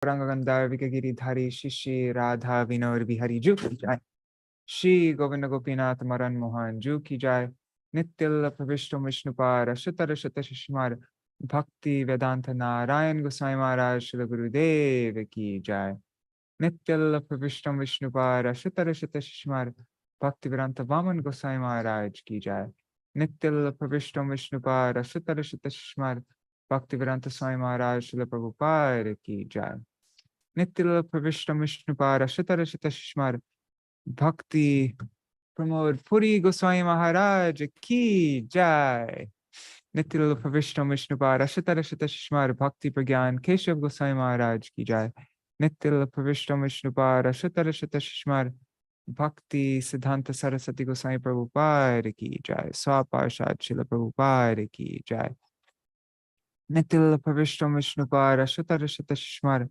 Rangagandhar Vikagiri Shishi Radha Vinod Bihari Ju ki jai. Shri Govinda Gopīnātha Maran Mohan Ju ki jai. Nityal Pravishto Vishnupar Ashutara Shata Shishmar Bhakti Vedanta Narayan Gosvāmī Mahārāja Śrīla Gurudev ki jai. Nityal Pravishto Vishnupar Ashutara Shata Shishmar Bhakti Vedanta Vaman Gosvāmī Mahārāja ki jai. Nityal Pravishto Vishnupar Ashutara Shata Shishmar Bhakti Vedanta Swami Mahārāja Śrīla Prabhupada ki jai. Nityal Pravishto Vishnupar Ashutara Shata Shishmar Bhakti Pramoda Purī Gosvāmī Mahārāja ki jai. Nityal Pravishto Vishnupar Ashutara Shata Shishmar Bhakti Pragyan Keshav Gosvāmī Mahārāja ki jai. Nityal Pravishto Vishnupar Ashutara Shata Shishmar Bhakti Siddhanta Saraswati Gosvāmī Prabhupada ki jai. Swaparshad Śrīla Prabhupada ki jai. Nityal Pravishto Vishnupar Ashutara Shata Shishmar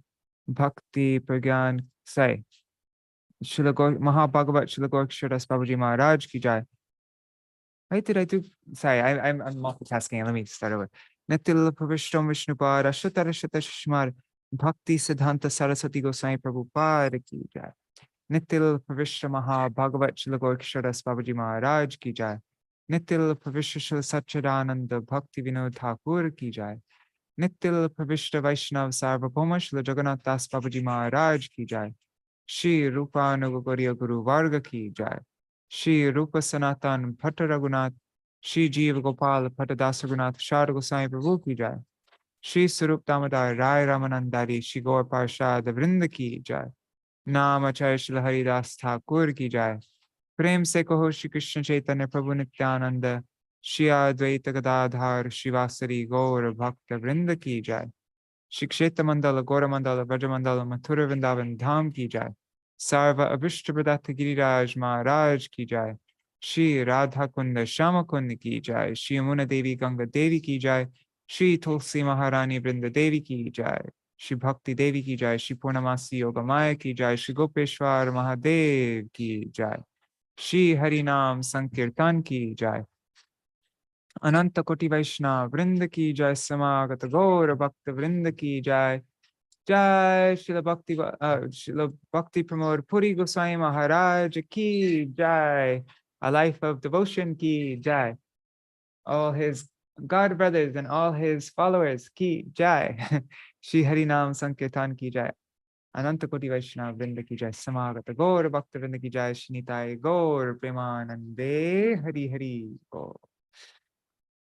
Bhakti Pragyan Sai. Mahabhagavat Śrīla Gorksharas Babaji Maharaj ki jai. Why did I do? Sorry, I'm multitasking. Let me start over. Nityal Pravishto Vishnupar Ashutara Shata Shishmar Bhakti Siddhanta Saraswati Gosvāmī Prabhupada ki jai. Nityal Pravishto Mahabhagavat Śrīla Gorksharas Babaji Maharaj ki jai. Nityal Pravishto Śrīla Satchidananda Bhakti Vinod Thakur ki jai. Nityal Pravishto Vaishnav Sarvabhauma Śrīla Jagannath Das Babaji Maharaj ki jai. Shri Rupa Anugagariya Guru Varga ki jai. Shri Rupa Sanatan Bhatta Raghunath, Shri Jeev Gopal Bhatta Das Raghunath Shara Goswami Prabhu ki jai. Shri Sarup Damodar Rai Ramanandari Shri Gaur Parshad Vrinda ki jai. Namacharya Śrīla Haridas Thakur ki jai. Prem se kaho Shri Krishna Chaitanya Prabhu Nityananda, Shri Advaita Gadadhar Shivasari Gaur Bhakta Vrinda ki jai. Shri Kshetra Mandala Gora Mandala Vraja Mandala Mathura Vrindavan Dham ki jai. Sarva Abhishta Pradata Giriraj Maharaj ki jai. Shri Radha Kunda Shama Kunda ki jai. Shri Yamuna Devi Ganga Devi ki jai. Shri Tulsi Maharani Vrinda Devi ki jai. Shri Bhakti Devi ki jai. Shri Purnamasi Yogamaya ki jai. Shri Gopeshwar Mahadev ki jai. Shri Harinam Sankirtan ki jai. Ananta Koti Vaishnava Vrinda ki jai. Samagata Gaura Bhakta Vrinda ki jai. Jai Śrīla Bhakti Pramoda Purī Gosvāmī Mahārāja ki jai. A life of devotion ki jai. All his God brothers and all his followers ki jai. Shri Harinam Sankirtan ki jai. Ananta Koti Vaishnava Vrinda ki jai. Samagata Gaur Bhakta Vrinda ki jai. Shri Nitaya Gaur Premanande Hari Hari Gaur.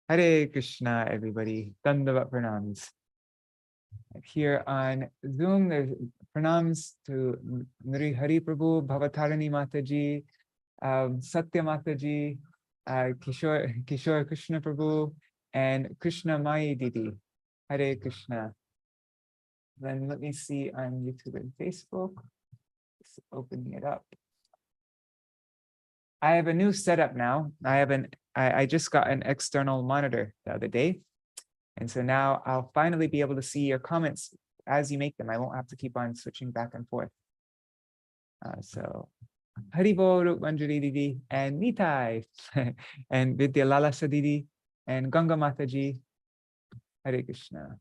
Hare Krishna, everybody. Dandavat pranams. Here on Zoom, there's pranams to Nri Hari Prabhu, Bhavatarani Mātājī, Satya Mātājī, Kishore Krishna Prabhu, and Krishna Mai Didi. Hare Krishna. Then let me see on YouTube and Facebook. Just opening it up. I have a new setup now. I just got an external monitor the other day. And so now I'll finally be able to see your comments as you make them. I won't have to keep on switching back and forth. So Haribo Rup Manjari Didi and Nitai and Vidya Lalasa Didi and Ganga Mataji. Hare Krishna.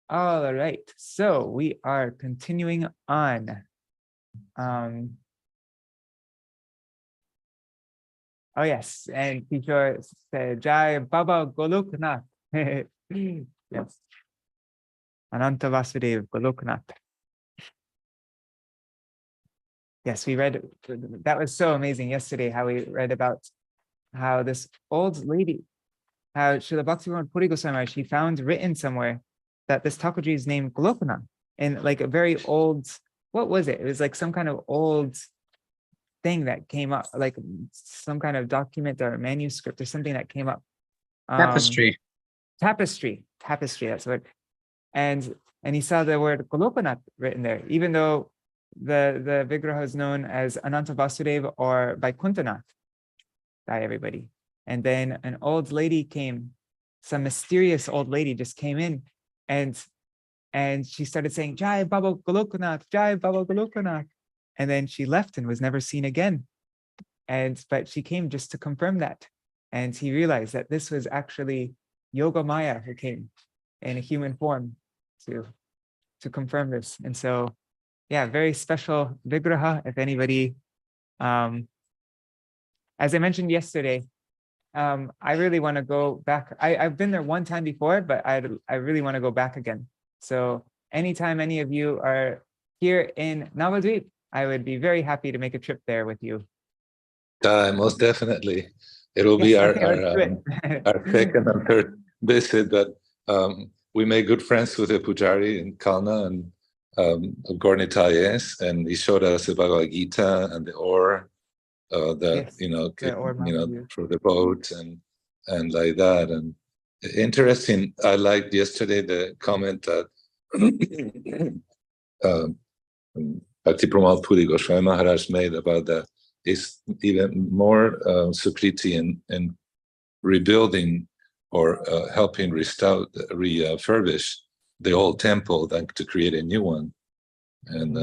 All right, so we are continuing on. Oh yes, and Kishore said Jai Baba Goloknath. Yes. Ananta Vasudev Goloknath. Yes, we read, that was so amazing yesterday how we read about how this old lady, how Śrīla Bhaktivinoda Puri Goswami Maharaj, she found written somewhere that this Thakurji is named Goloknath in like a very old, what was it? It was like some kind of old thing that came up, like some kind of document or manuscript or something that came up. Tapestry, that's what. And he saw the word Goloknath written there, even though the Vigraha is known as Ananta Vasudeva or Vaikuntanath by everybody. And then an old lady came, some mysterious old lady just came in and she started saying, Jai Baba Goloknath, Jai Baba Goloknath. And then she left and was never seen again. But she came just to confirm that. And he realized that this was actually Yoga Maya who came in a human form to confirm this. And so, yeah, very special Vigraha. If anybody, as I mentioned yesterday, I really want to go back. I've been there one time before, but I really want to go back again. So anytime any of you are here in Navadvip, I would be very happy to make a trip there with you. Most definitely. It'll be our second and third visit, but we made good friends with the Pujari in Kalna and Gopīnātha, and he showed us the Bhagavad Gita and the ore that for the boat and like that. And interesting, I liked yesterday the comment that Bhakti Pramoda Purī Gosvāmī Mahārāja made about that. Is even more sukriti in rebuilding or helping refurbish the old temple than to create a new one. And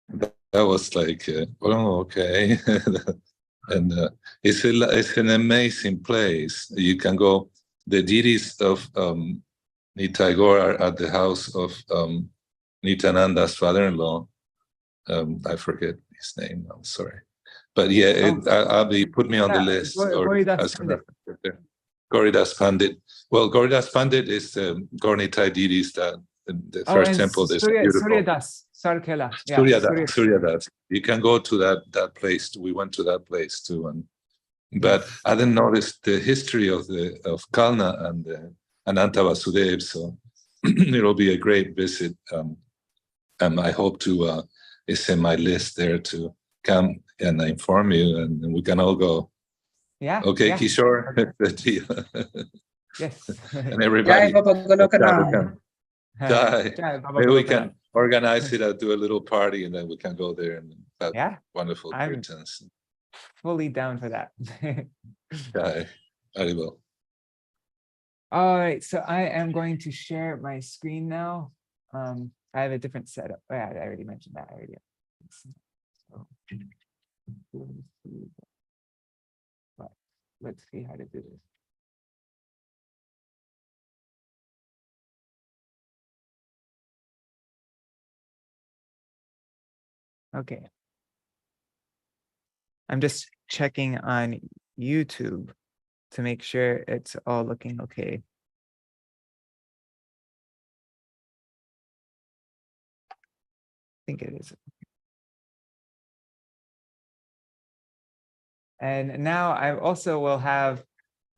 that was like, oh, okay. And it's an amazing place. You can go. The deities of Nitai Gaur are at the house of Nityananda's father-in-law. I forget his name. I'm sorry, but yeah, I'll be put me on the list. Gauridas Pandit. Well, Gauridas Pandit is the Gaurnitai deities that the first temple is beautiful. Suryadas, Sarkela. Yeah, Suryadas. You can go to that place. We went to that place too, but I didn't notice the history of Kalna and Ananta Vasudev. So it'll be a great visit, and I hope to. It's in my list there to come and inform you, and we can all go. Yeah. Okay, yeah. Kishore. Yes. And everybody. Maybe we can organize it. Do a little party, and then we can go there and have wonderful kirtans. Fully down for that. Very well. All right, so I am going to share my screen now. I have a different setup. Oh, yeah, I already mentioned that. Let's see how to do this. Okay. I'm just checking on YouTube to make sure it's all looking okay. I think it is. And now I also will have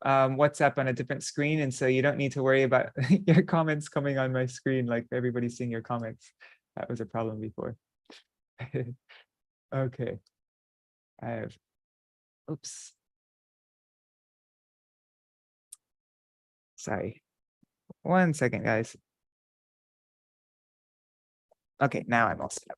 WhatsApp on a different screen, and so you don't need to worry about your comments coming on my screen, like everybody's seeing your comments. That was a problem before. Okay. I have, oops. Sorry. 1 second, guys. Okay, now I'm all set up.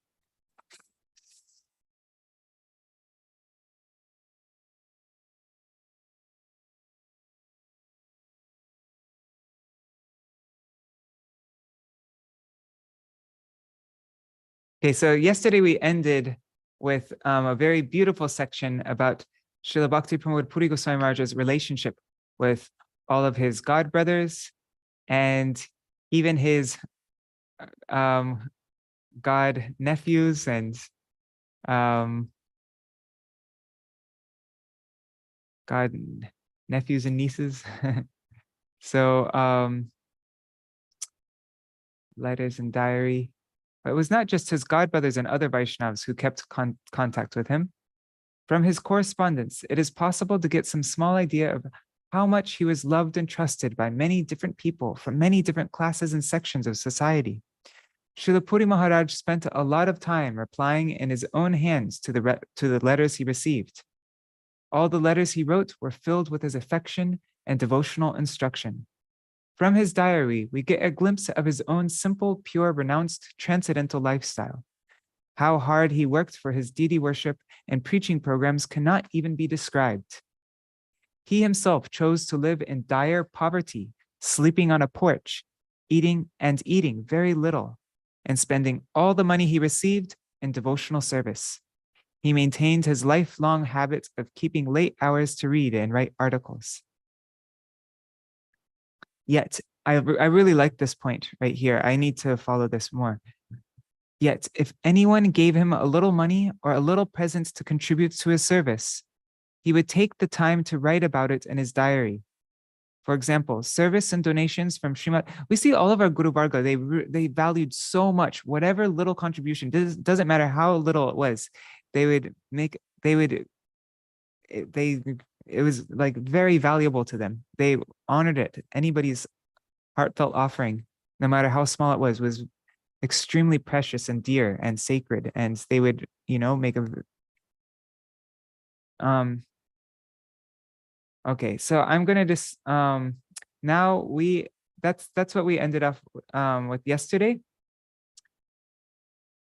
Okay, so yesterday we ended with a very beautiful section about Śrīla Bhakti Pramoda Purī Gosvāmī Mahārāja's relationship with all of his god brothers and even his god nephews and god nephews and nieces. So letters and diary. But it was not just his godbrothers and other Vaishnavas who kept contact with him. From his correspondence, it is possible to get some small idea of how much he was loved and trusted by many different people from many different classes and sections of society. Śrīla Purī Mahārāja spent a lot of time replying in his own hands to the letters he received. All the letters he wrote were filled with his affection and devotional instruction. From his diary, we get a glimpse of his own simple, pure, renounced, transcendental lifestyle. How hard he worked for his deity worship and preaching programs cannot even be described. He himself chose to live in dire poverty, sleeping on a porch, eating very little, and spending all the money he received in devotional service. He maintained his lifelong habit of keeping late hours to read and write articles. Yet, I really like this point right here. I need to follow this more. Yet, if anyone gave him a little money or a little present to contribute to his service, he would take the time to write about it in his diary. For example, service and donations from Srimad. We see all of our Guru Varga, they valued so much, whatever little contribution, doesn't matter how little it was, it was like very valuable to them. They honored it. Anybody's heartfelt offering, no matter how small it was extremely precious and dear and sacred. And they would, make a, okay, so I'm gonna just now that's what we ended up with yesterday,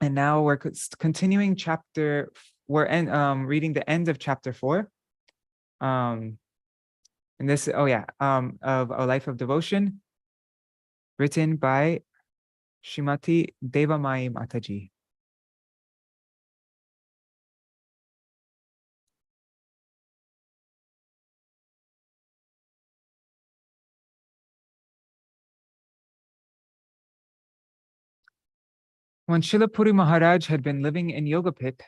and now we're continuing chapter. We're reading the end of chapter 4. And this of A Life of Devotion, written by Srimati Devamayī Mātājī. When Srila Purī Mahārāja had been living in Yogapit,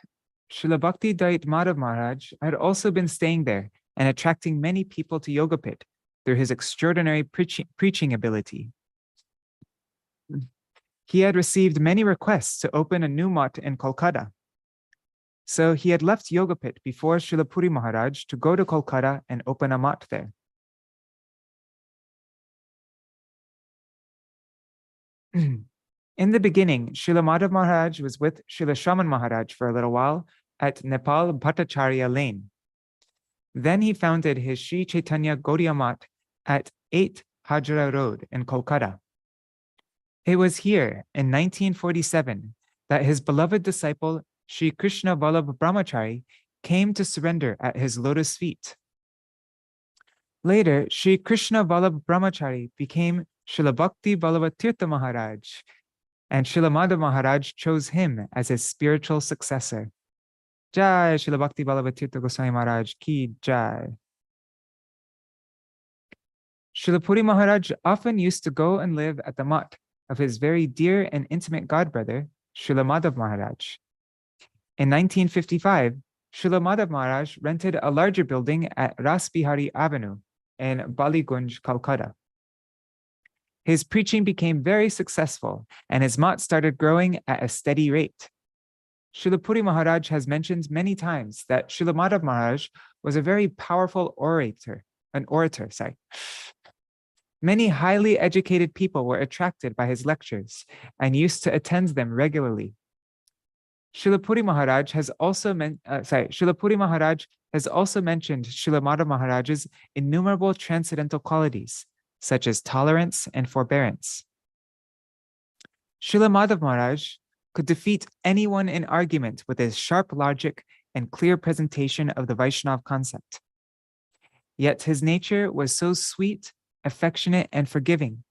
Srila Bhakti Dait Madhav Maharaj had also been staying there and attracting many people to Yogapit through his extraordinary preaching ability. He had received many requests to open a new math in Kolkata. So he had left Yogapit before Srila Purī Mahārāja to go to Kolkata and open a math there. In the beginning, Srila Madhav Maharaj was with Srila Shraman Maharaj for a little while at Nepal Bhattacharya Lane. Then he founded his Śrī Caitanya Gauḍīya Maṭha at 8 Hajra Road in Kolkata. It was here in 1947 that his beloved disciple Sri Krishna Vallabha Brahmachari came to surrender at his lotus feet. Later, Sri Krishna Vallabha Brahmachari became Srila Bhakti Vallabha Tirtha Maharaj, and Srila Madhav Maharaj chose him as his spiritual successor. Jai Srila Bhakti Vallabha Tirtha Gosvāmī Maharaj ki Jai. Srila Purī Maharaj often used to go and live at the math of his very dear and intimate godbrother, Srila Madhav Maharaj. In 1955, Srila Madhav Maharaj rented a larger building at Ras Bihari Avenue in Baligunj, Calcutta. His preaching became very successful, and his math started growing at a steady rate. Srila Purī Maharaj has mentioned many times that Srila Madhav Maharaj was a very powerful orator. Many highly educated people were attracted by his lectures and used to attend them regularly. Srila Purī Maharaj has also mentioned Srila Madhav Maharaj's innumerable transcendental qualities, such as tolerance and forbearance. Srila Madhav Maharaj could defeat anyone in argument with his sharp logic and clear presentation of the Vaishnava concept. Yet his nature was so sweet, affectionate, and forgiving.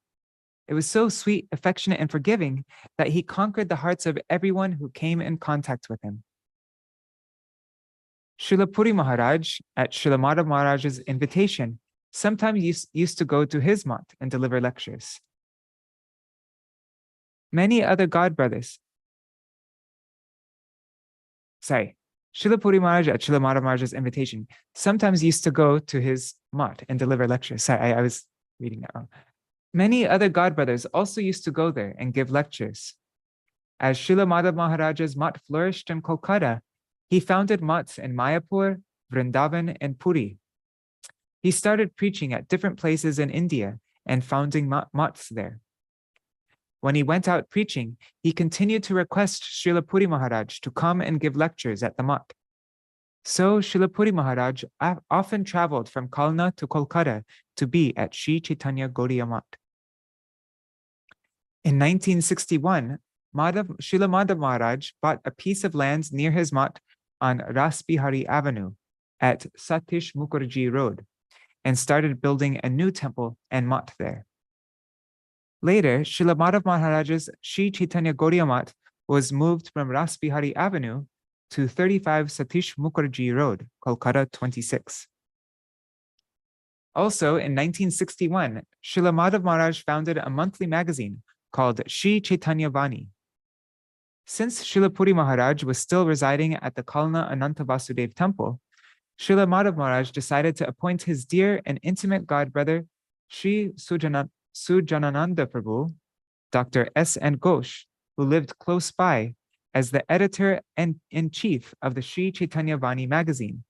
It was so sweet, affectionate, and forgiving that he conquered the hearts of everyone who came in contact with him. Srila Purī Maharaj, at Srila Madhav Maharaj's invitation, sometimes used to go to his math and deliver lectures. Many other godbrothers, Srila Purī Maharaj at Srila Madhav Maharaj's invitation sometimes used to go to his math and deliver lectures. I was reading that wrong. Many other godbrothers also used to go there and give lectures. As Srila Madhav Maharaj's math flourished in Kolkata, he founded maths in Mayapur, Vrindavan, and Purī. He started preaching at different places in India and founding maths there. When he went out preaching, he continued to request Srila Purī Maharaj to come and give lectures at the math. So Srila Purī Maharaj often traveled from Kalna to Kolkata to be at Śrī Caitanya Gauḍīya Maṭha. In 1961, Srila Madhav Maharaj bought a piece of land near his math on Ras Bihari Avenue at Satish Mukherjee Road and started building a new temple and math there. Later, Srila Madhav Maharaj's Śrī Caitanya Gauḍīya Maṭha was moved from Ras Bihari Avenue to 35 Satish Mukherjee Road, Kolkata 26. Also, in 1961, Śrīla Madhav Maharaj founded a monthly magazine called Sri Chaitanya Vani. Since Srila Purī Maharaj was still residing at the Kalna Ananta Vasudev temple, Srila Madhav Maharaj decided to appoint his dear and intimate godbrother, Sri Sujanananda Prabhu, Dr. S.N. Ghosh, who lived close by, as the editor-in-chief of the Sri Chaitanya Vani magazine.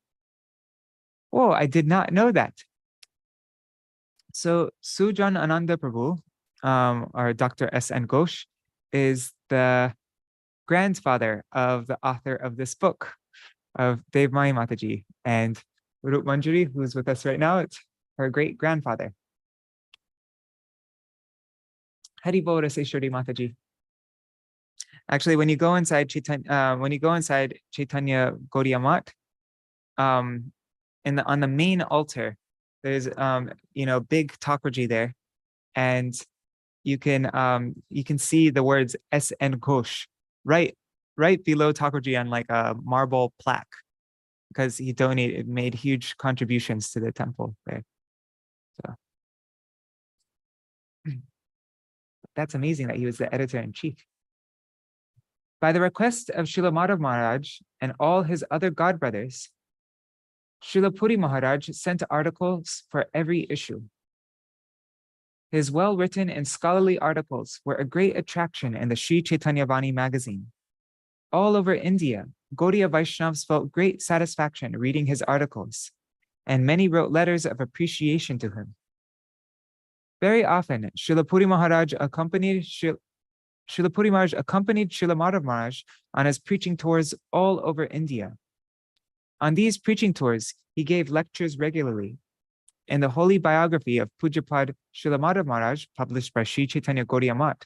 Oh, I did not know that. So Sujanananda Prabhu, or Dr. S.N. Ghosh, is the grandfather of the author of this book, of Devamayī Mātājī, and Rup Manjari, who's with us right now, it's her great-grandfather. Hari Bol Raseshwari Mātājī. Actually, when you go inside Chaitanya Gauḍīya Maṭha, on the main altar, there's big Thakurji there, and you can see the words S.N. Ghosh right below Thakurji on like a marble plaque, because he made huge contributions to the temple there. So that's amazing that he was the editor-in-chief. By the request of Srila Madhav Maharaj and all his other godbrothers, Srila Purī Maharaj sent articles for every issue. His well-written and scholarly articles were a great attraction in the Sri Chaitanya Vani magazine. All over India, Gaudiya Vaishnavas felt great satisfaction reading his articles, and many wrote letters of appreciation to him. Very often, Srila Purī Maharaj accompanied Srila Madhav Maharaj on his preaching tours all over India. On these preaching tours, he gave lectures regularly. In the holy biography of Pujapad Srila Madhav Maharaj, published by Sri Chaitanya Gauḍīya Maṭha,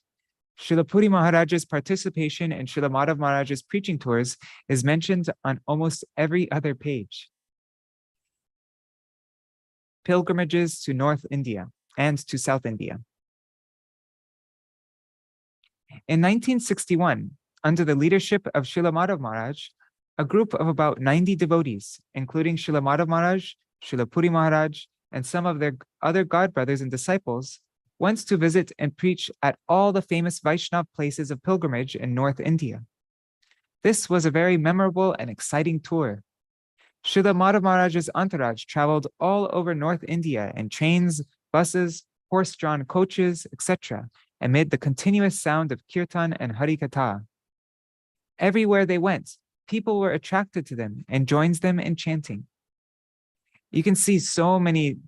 Srila Purī Maharaj's participation in Srila Madhav Maharaj's preaching tours is mentioned on almost every other page. Pilgrimages to North India and to South India. In 1961, under the leadership of Srila Madhav Maharaj, a group of about 90 devotees, including Srila Madhav Maharaj, Srila Purī Maharaj, and some of their other godbrothers and disciples, went to visit and preach at all the famous Vaishnava places of pilgrimage in North India. This was a very memorable and exciting tour. Srila Madhav Maharaj's entourage traveled all over North India in trains, buses, horse-drawn coaches, etc., amid the continuous sound of kirtan and harikatha. Everywhere they went, people were attracted to them and joined them in chanting. You can see so many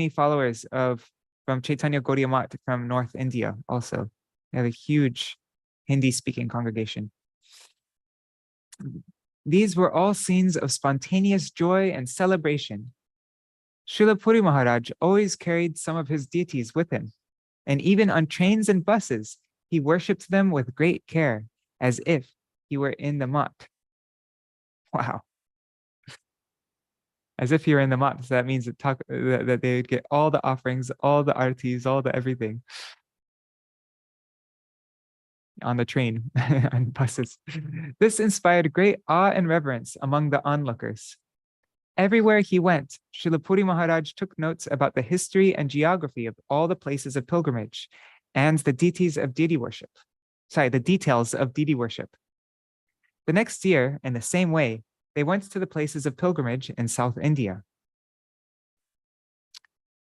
followers from Chaitanya Gauḍīya Maṭha from North India also. They have a huge Hindi-speaking congregation. These were all scenes of spontaneous joy and celebration. Srila Purī Maharaj always carried some of his deities with him, and even on trains and buses, he worshipped them with great care, as if he were in the Maṭha. Wow. As if you were in the Maṭha, so that means that they would get all the offerings, all the artis, all the everything on the train and buses. This inspired great awe and reverence among the onlookers. Everywhere he went, Srila Purī Maharaj took notes about the history and geography of all the places of pilgrimage and the deities of deity worship. The details of deity worship. The next year, in the same way, they went to the places of pilgrimage in South India.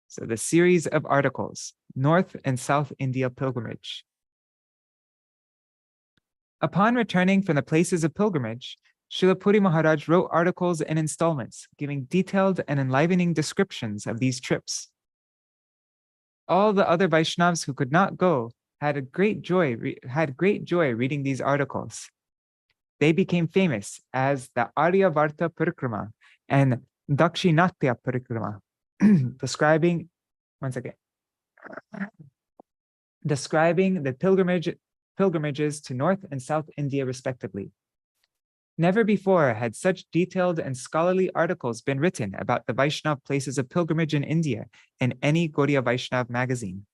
So the series of articles, North and South India pilgrimage. Upon returning from the places of pilgrimage, Srila Purī Maharaj wrote articles in installments, giving detailed and enlivening descriptions of these trips. All the other Vaishnavas who could not go had great joy reading these articles. They became famous as the Aryavarta Parikrama and Dakshinatya Parikrama, describing the pilgrimages to North and South India respectively. Never before had such detailed and scholarly articles been written about the Vaishnava places of pilgrimage in India in any Gaudiya Vaishnava magazine.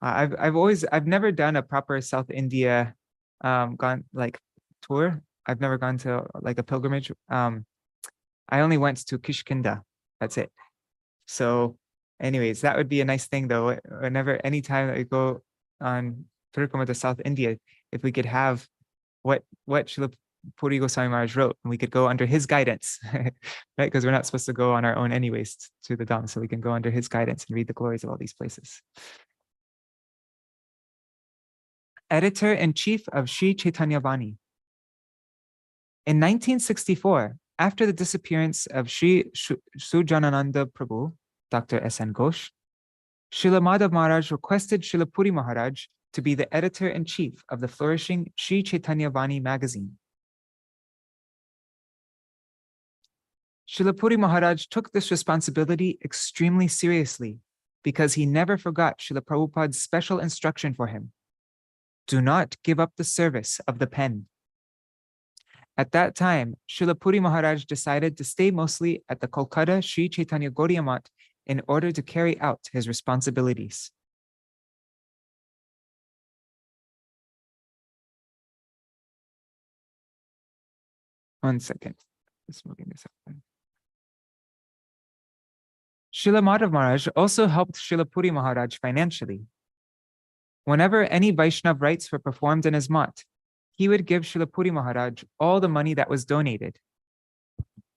I've never done a proper South India tour. I've never gone to like a pilgrimage. I only went to Kishkinda. That's it. So anyways, that would be a nice thing though. Anytime that we go on Purī to South India, if we could have what Śrīla Purī Gosvāmī Maharaj wrote, and we could go under his guidance, right? Because we're not supposed to go on our own anyways to the Dham, so we can go under his guidance and read the glories of all these places. Editor-in-Chief of Sri Chaitanya Vani. In 1964, after the disappearance of Sri Sujanananda Prabhu, Dr. S.N. Ghosh, Śrīla Madhav Maharaj requested Śrīla Purī Maharaj to be the editor-in-chief of the flourishing Sri Chaitanya Vani magazine. Śrīla Purī Maharaj took this responsibility extremely seriously because he never forgot Śrīla Prabhupada's special instruction for him: do not give up the service of the pen. At that time, Śrīla Purī Maharaj decided to stay mostly at the Kolkata Sri Chaitanya Gauḍīya Maṭha in order to carry out his responsibilities. One second, just moving this up. Śrīla Madhav Maharaj also helped Śrīla Purī Maharaj financially. Whenever any Vaishnav rites were performed in his mat, he would give Śrīla Purī Maharaj all the money that was donated.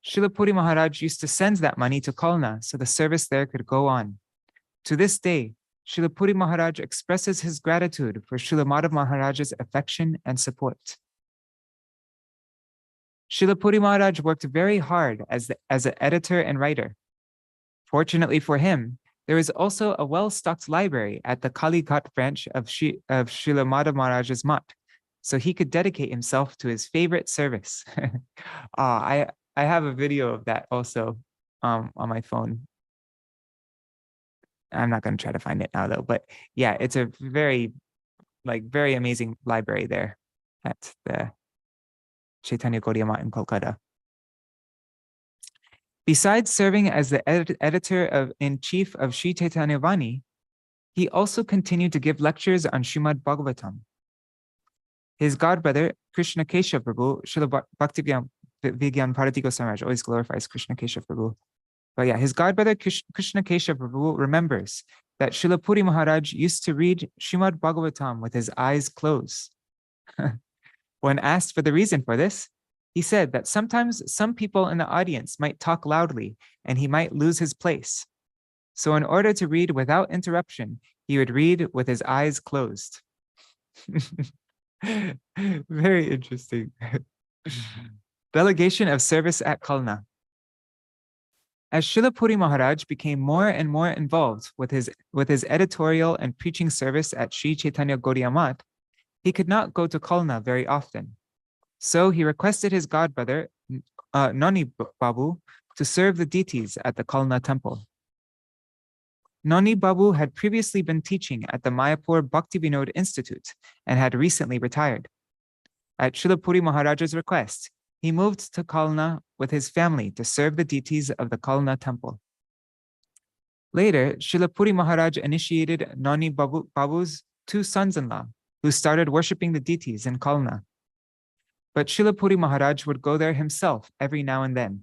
Śrīla Purī Maharaj used to send that money to Kalna so the service there could go on. To this day, Śrīla Purī Maharaj expresses his gratitude for Śrīla Madhav Maharaj's affection and support. Śrīla Purī Maharaj worked very hard as an editor and writer. Fortunately for him, there is also a well-stocked library at the Kalighat branch of Śrīla Madhav Maharaj's mat, so he could dedicate himself to his favorite service. I have a video of that also on my phone. I'm not going to try to find it now though, but yeah, it's a very amazing library there at the Chaitanya Gauḍīya Maṭha in Kolkata. Besides serving as the editor-in-chief of Sri Chaitanya Vani, he also continued to give lectures on Srimad Bhagavatam. His godbrother, Krishna Keshav Prabhu, Śrīla Bhakti Vigyan Bharati Goswami always glorifies Krishna Keshav Prabhu. But yeah, his godbrother, Krishna Keshav Prabhu, remembers that Śrīla Purī Maharaj used to read Srimad Bhagavatam with his eyes closed. When asked for the reason for this, he said that sometimes some people in the audience might talk loudly and he might lose his place. So in order to read without interruption, he would read with his eyes closed. Very interesting. Delegation of service at Kalna. As Śrīla Purī Maharaj became more and more involved with his editorial and preaching service at Sri Chaitanya Gauḍīya Maṭha, he could not go to Kalna very often. So he requested his godbrother, Noni Babu, to serve the deities at the Kalna temple. Noni Babu had previously been teaching at the Mayapur Bhakti Vinod Institute and had recently retired. At Śrīla Purī Maharaj's request, he moved to Kalna with his family to serve the deities of the Kalna temple. Later, Śrīla Purī Maharaj initiated Noni Babu's two sons-in-law, who started worshipping the deities in Kalna. But Śrīla Purī Maharaj would go there himself every now and then.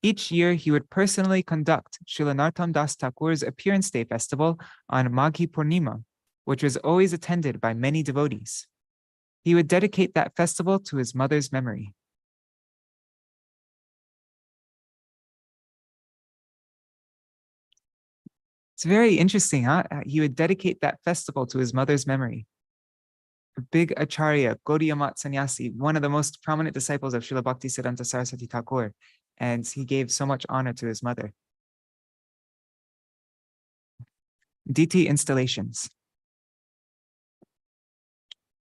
Each year, he would personally conduct Śrīla Narottam Das Thakur's Appearance Day festival on Maghi Purnima, which was always attended by many devotees. He would dedicate that festival to his mother's memory. It's very interesting, huh? He would dedicate that festival to his mother's memory. A big Acharya, Gauḍīya Maṭha Sannyasi, one of the most prominent disciples of Śrīla Bhaktisiddhanta Saraswati Thakur, and he gave so much honor to his mother. Deity installations.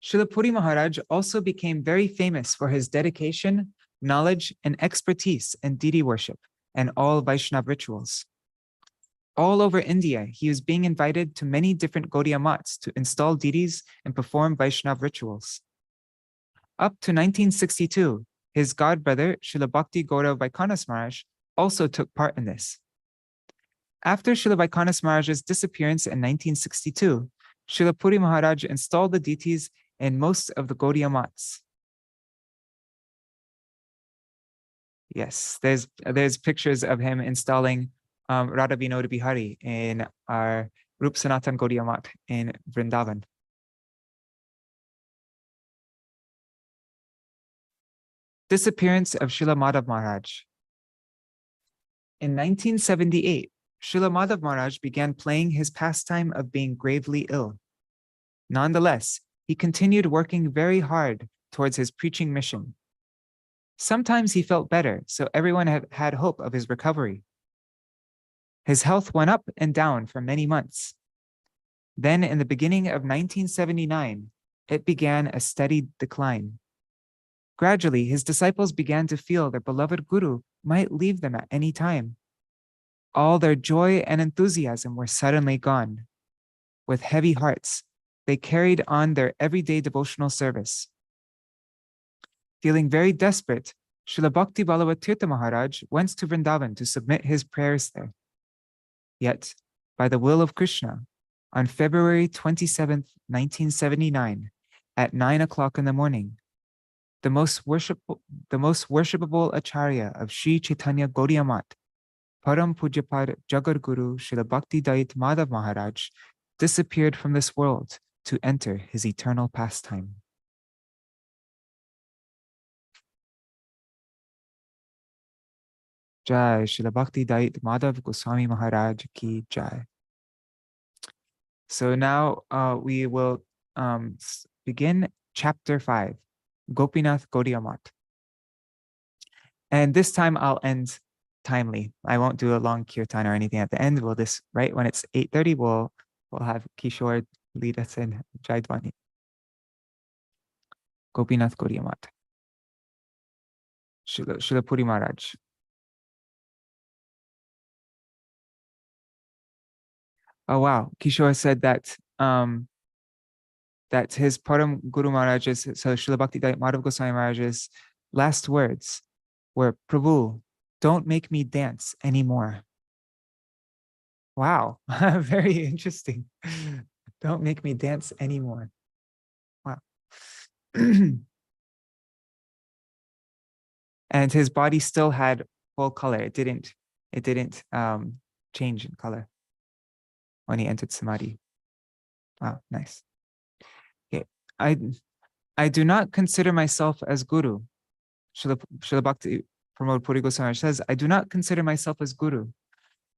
Śrīla Purī Maharaj also became very famous for his dedication, knowledge, and expertise in deity worship and all Vaishnava rituals. All over India, he was being invited to many different Gauḍīya Maths to install deities and perform Vaishnava rituals. Up to 1962, his godbrother, Śrīla Bhakti Gaura Vaikanas Maharaj, also took part in this. After Śrīla Vaikanas Maharaj's disappearance in 1962, Śrīla Purī Maharaj installed the deities in most of the Gauḍīya Maths. Yes, there's pictures of him installing Radha Vinoda Bihari in our Rup Sanatan Gauḍīya Maṭha in Vrindavan. Disappearance of Śrīla Madhav Maharaj. In 1978, Śrīla Madhav Maharaj began playing his pastime of being gravely ill. Nonetheless, he continued working very hard towards his preaching mission. Sometimes he felt better, so everyone had hope of his recovery. His health went up and down for many months. Then, in the beginning of 1979, it began a steady decline. Gradually, his disciples began to feel their beloved Guru might leave them at any time. All their joy and enthusiasm were suddenly gone. With heavy hearts, they carried on their everyday devotional service. Feeling very desperate, Śrīla Bhakti Balavat Maharaj went to Vrindavan to submit his prayers there. Yet, by the will of Krishna, on February 27th, 1979, at 9 o'clock in the morning, the most worshipable Acharya of Sri Chaitanya Gauḍīya Maṭha, Param Pujyapad Jagadguru Śrīla Bhakti Dayit Madhav Maharaj, disappeared from this world to enter his eternal pastime. Jai Śrīla Bhakti Dayit Madhav Gosvāmī Mahārāja ki Jai. So now we will begin chapter 5, Gopīnātha Gauḍīya Maṭha. And this time I'll end timely. I won't do a long kirtan or anything at the end. We'll just, right when it's 8:30, we'll have Kishore lead us in Jai Dvani. Gopīnātha Gauḍīya Maṭha. Śrīla Purī Mahārāja. Oh wow, Kishore said that that his Param Guru Maharaj's, so Śrīla Bhakti Dayit Madhav Gosvāmī Maharaj's last words were, Prabhu, don't make me dance anymore. Wow, very interesting. Don't make me dance anymore. Wow. And his body still had full color. It didn't change in color when he entered Samadhi. Wow, nice. Okay. I do not consider myself as Guru. Śrīla Bhakti Pramoda Purī Goswāmī says, I do not consider myself as Guru.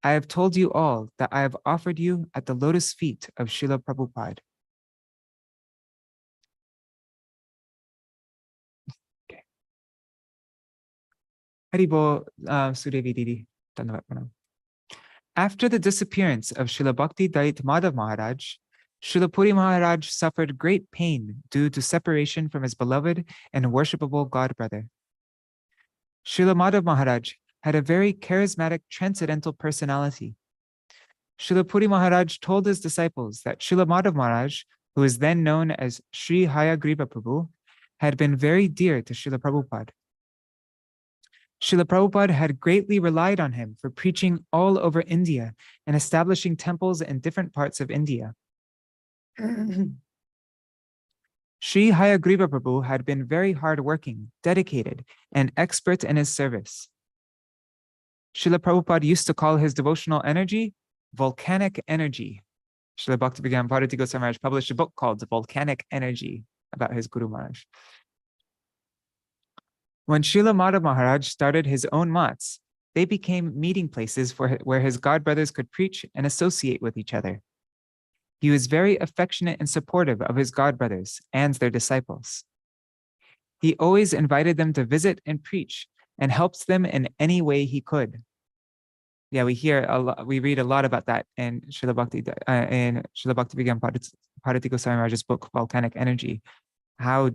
I have told you all that I have offered you at the lotus feet of Śrīla Prabhupada. Okay. Haribo Sudevi Didi. After the disappearance of Śrīla Bhakti Dayit Madhav Maharaj, Śrīla Purī Maharaj suffered great pain due to separation from his beloved and worshipable godbrother. Śrīla Madhav Maharaj had a very charismatic transcendental personality. Śrīla Purī Maharaj told his disciples that Śrīla Madhav Maharaj, who is then known as Sri Hayagriva Prabhu, had been very dear to Śrīla Prabhupada. Śrīla Prabhupada had greatly relied on him for preaching all over India and establishing temples in different parts of India. Sri Hayagriva Prabhu had been very hardworking, dedicated, and expert in his service. Śrīla Prabhupada used to call his devotional energy volcanic energy. Śrīla Bhaktivedanta Bharati Goswami Maharaj published a book called Volcanic Energy about his Guru Maharaj. When Śrīla Madhav Maharaj started his own mats, they became meeting places where his godbrothers could preach and associate with each other. He was very affectionate and supportive of his godbrothers and their disciples. He always invited them to visit and preach and helped them in any way he could. Yeah, we read a lot about that in Śrīla Bhaktivedanta Bharati Goswami Maharaj's book, Volcanic Energy, how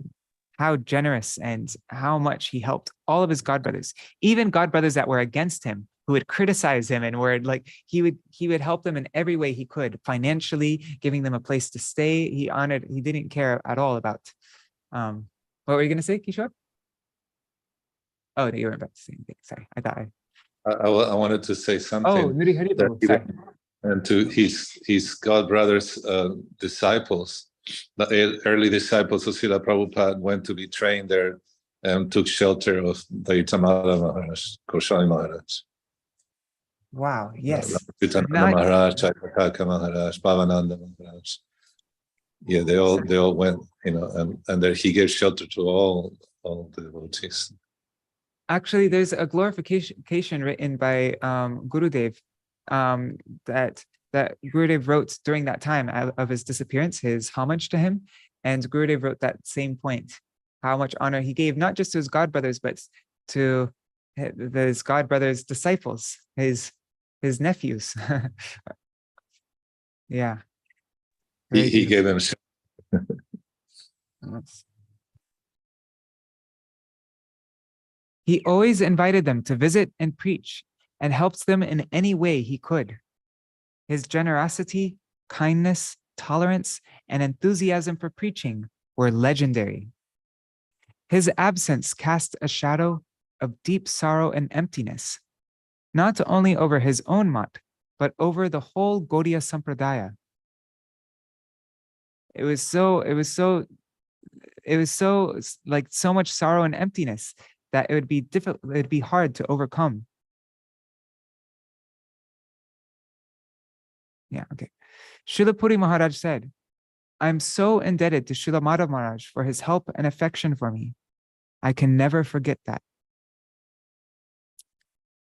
generous and how much he helped all of his godbrothers, even godbrothers that were against him, who would criticize him and were like, he would help them in every way he could, financially, giving them a place to stay. He didn't care at all about, what were you going to say, Kishore? Oh, no, you weren't about to say anything. Sorry, I thought I wanted to say something. Oh, Nuri Hari Prabhu, sorry. And to his godbrothers' disciples, the early disciples of Śrīla Prabhupada went to be trained there took shelter of Devamayī Maharaj, Gosvāmī Maharaj. Wow, yes. Gopīnātha Not- Maharaj, Chaitanya Maharaj, Bhavananda Maharaj. Yeah, they all went, and there he gave shelter to all the devotees. Actually, there's a glorification written by Gurudev that Gurudev wrote during that time of his disappearance, his homage to him. And Gurudev wrote that same point, how much honor he gave, not just to his godbrothers, but to his godbrothers' disciples, his nephews. Yeah. He gave him. He always invited them to visit and preach and helped them in any way he could. His generosity, kindness, tolerance, and enthusiasm for preaching were legendary. His absence cast a shadow of deep sorrow and emptiness, not only over his own mat, but over the whole Gauḍīya Sampradaya. It was so like so much sorrow and emptiness that it would be difficult, it'd be hard to overcome. Yeah, okay. Srila Purī Maharaj said, I'm so indebted to Srila Madhav Maharaj for his help and affection for me. I can never forget that.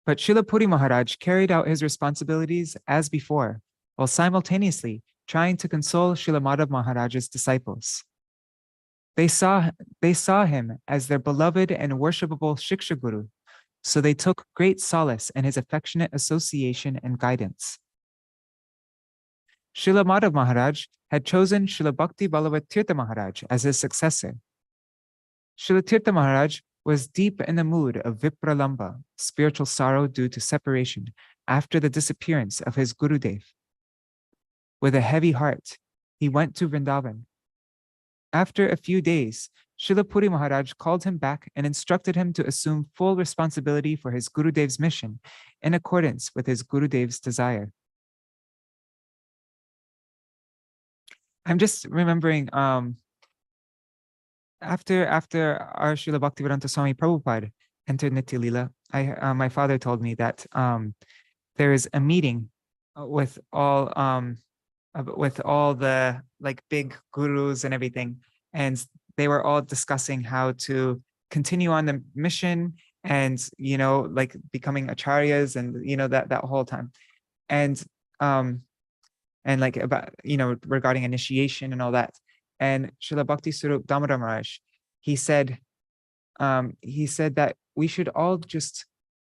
But Srila Purī Maharaj carried out his responsibilities as before, while simultaneously trying to console Srila Madhav Maharaj's disciples. They saw him as their beloved and worshipable Shiksha Guru, so they took great solace in his affectionate association and guidance. Srila Madhav Maharaj had chosen Srila Bhakti Vallabha Tirtha Maharaj as his successor. Srila Tirtha Maharaj was deep in the mood of Vipralamba, spiritual sorrow due to separation after the disappearance of his Gurudev. With a heavy heart, he went to Vrindavan. After a few days, Srila Purī Maharaj called him back and instructed him to assume full responsibility for his Gurudev's mission in accordance with his Gurudev's desire. I'm just remembering, after our Srila Bhaktivedanta Swami Prabhupada entered Nitya Lila, my father told me that there is a meeting with all the like big gurus and everything, and they were all discussing how to continue on the mission and like becoming acharyas and that whole time, and like about regarding initiation and all that. And Srila Bhakti Swarup Damodar Maharaj, he said that we should all just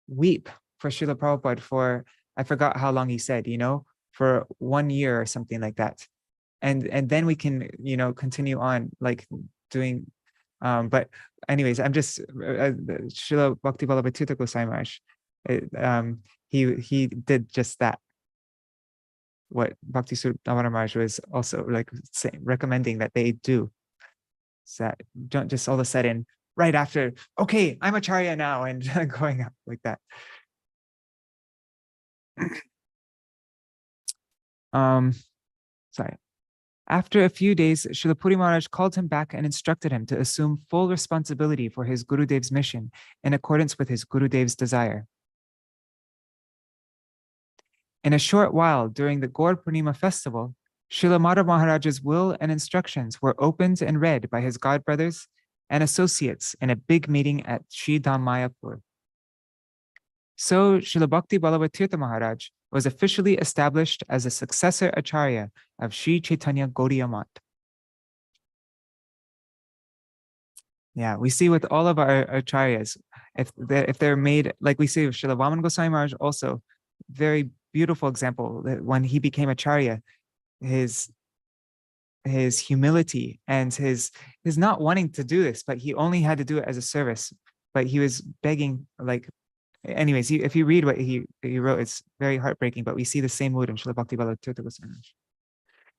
weep for Srila Prabhupada for, I forgot how long he said, for 1 year or something like that. And then we can, continue on like doing, but anyways, I'm just, Srila Bhakti Vallabha Tirtha Goswami Maharaj, he did just that. What Bhakti Swarup Damodar Maharaj was also like recommending that they do. So that don't just all of a sudden, right after, okay, I'm Acharya now, and going up like that. Sorry. After a few days, Srila Purī Maharaj called him back and instructed him to assume full responsibility for his Gurudev's mission in accordance with his Gurudev's desire. In a short while, during the Gaur Purnima festival, Srila Madhav Maharaj's will and instructions were opened and read by his godbrothers and associates in a big meeting at Sri Dham Mayapur. So Srila Bhakti Vallabha Tirtha Maharaj was officially established as a successor acharya of Sri Chaitanya Gauḍīya Maṭha. Yeah, we see with all of our acharyas, if they're made, like we see with Srila Vamana Goswami Maharaj also, very beautiful example that when he became acharya, his humility and his not wanting to do this, but he only had to do it as a service, but he was begging, like, anyways, if you read what he wrote, it's very heartbreaking, but we see the same mood in Srila Bhakti Vallabha Tirtha Goswami Maharaj.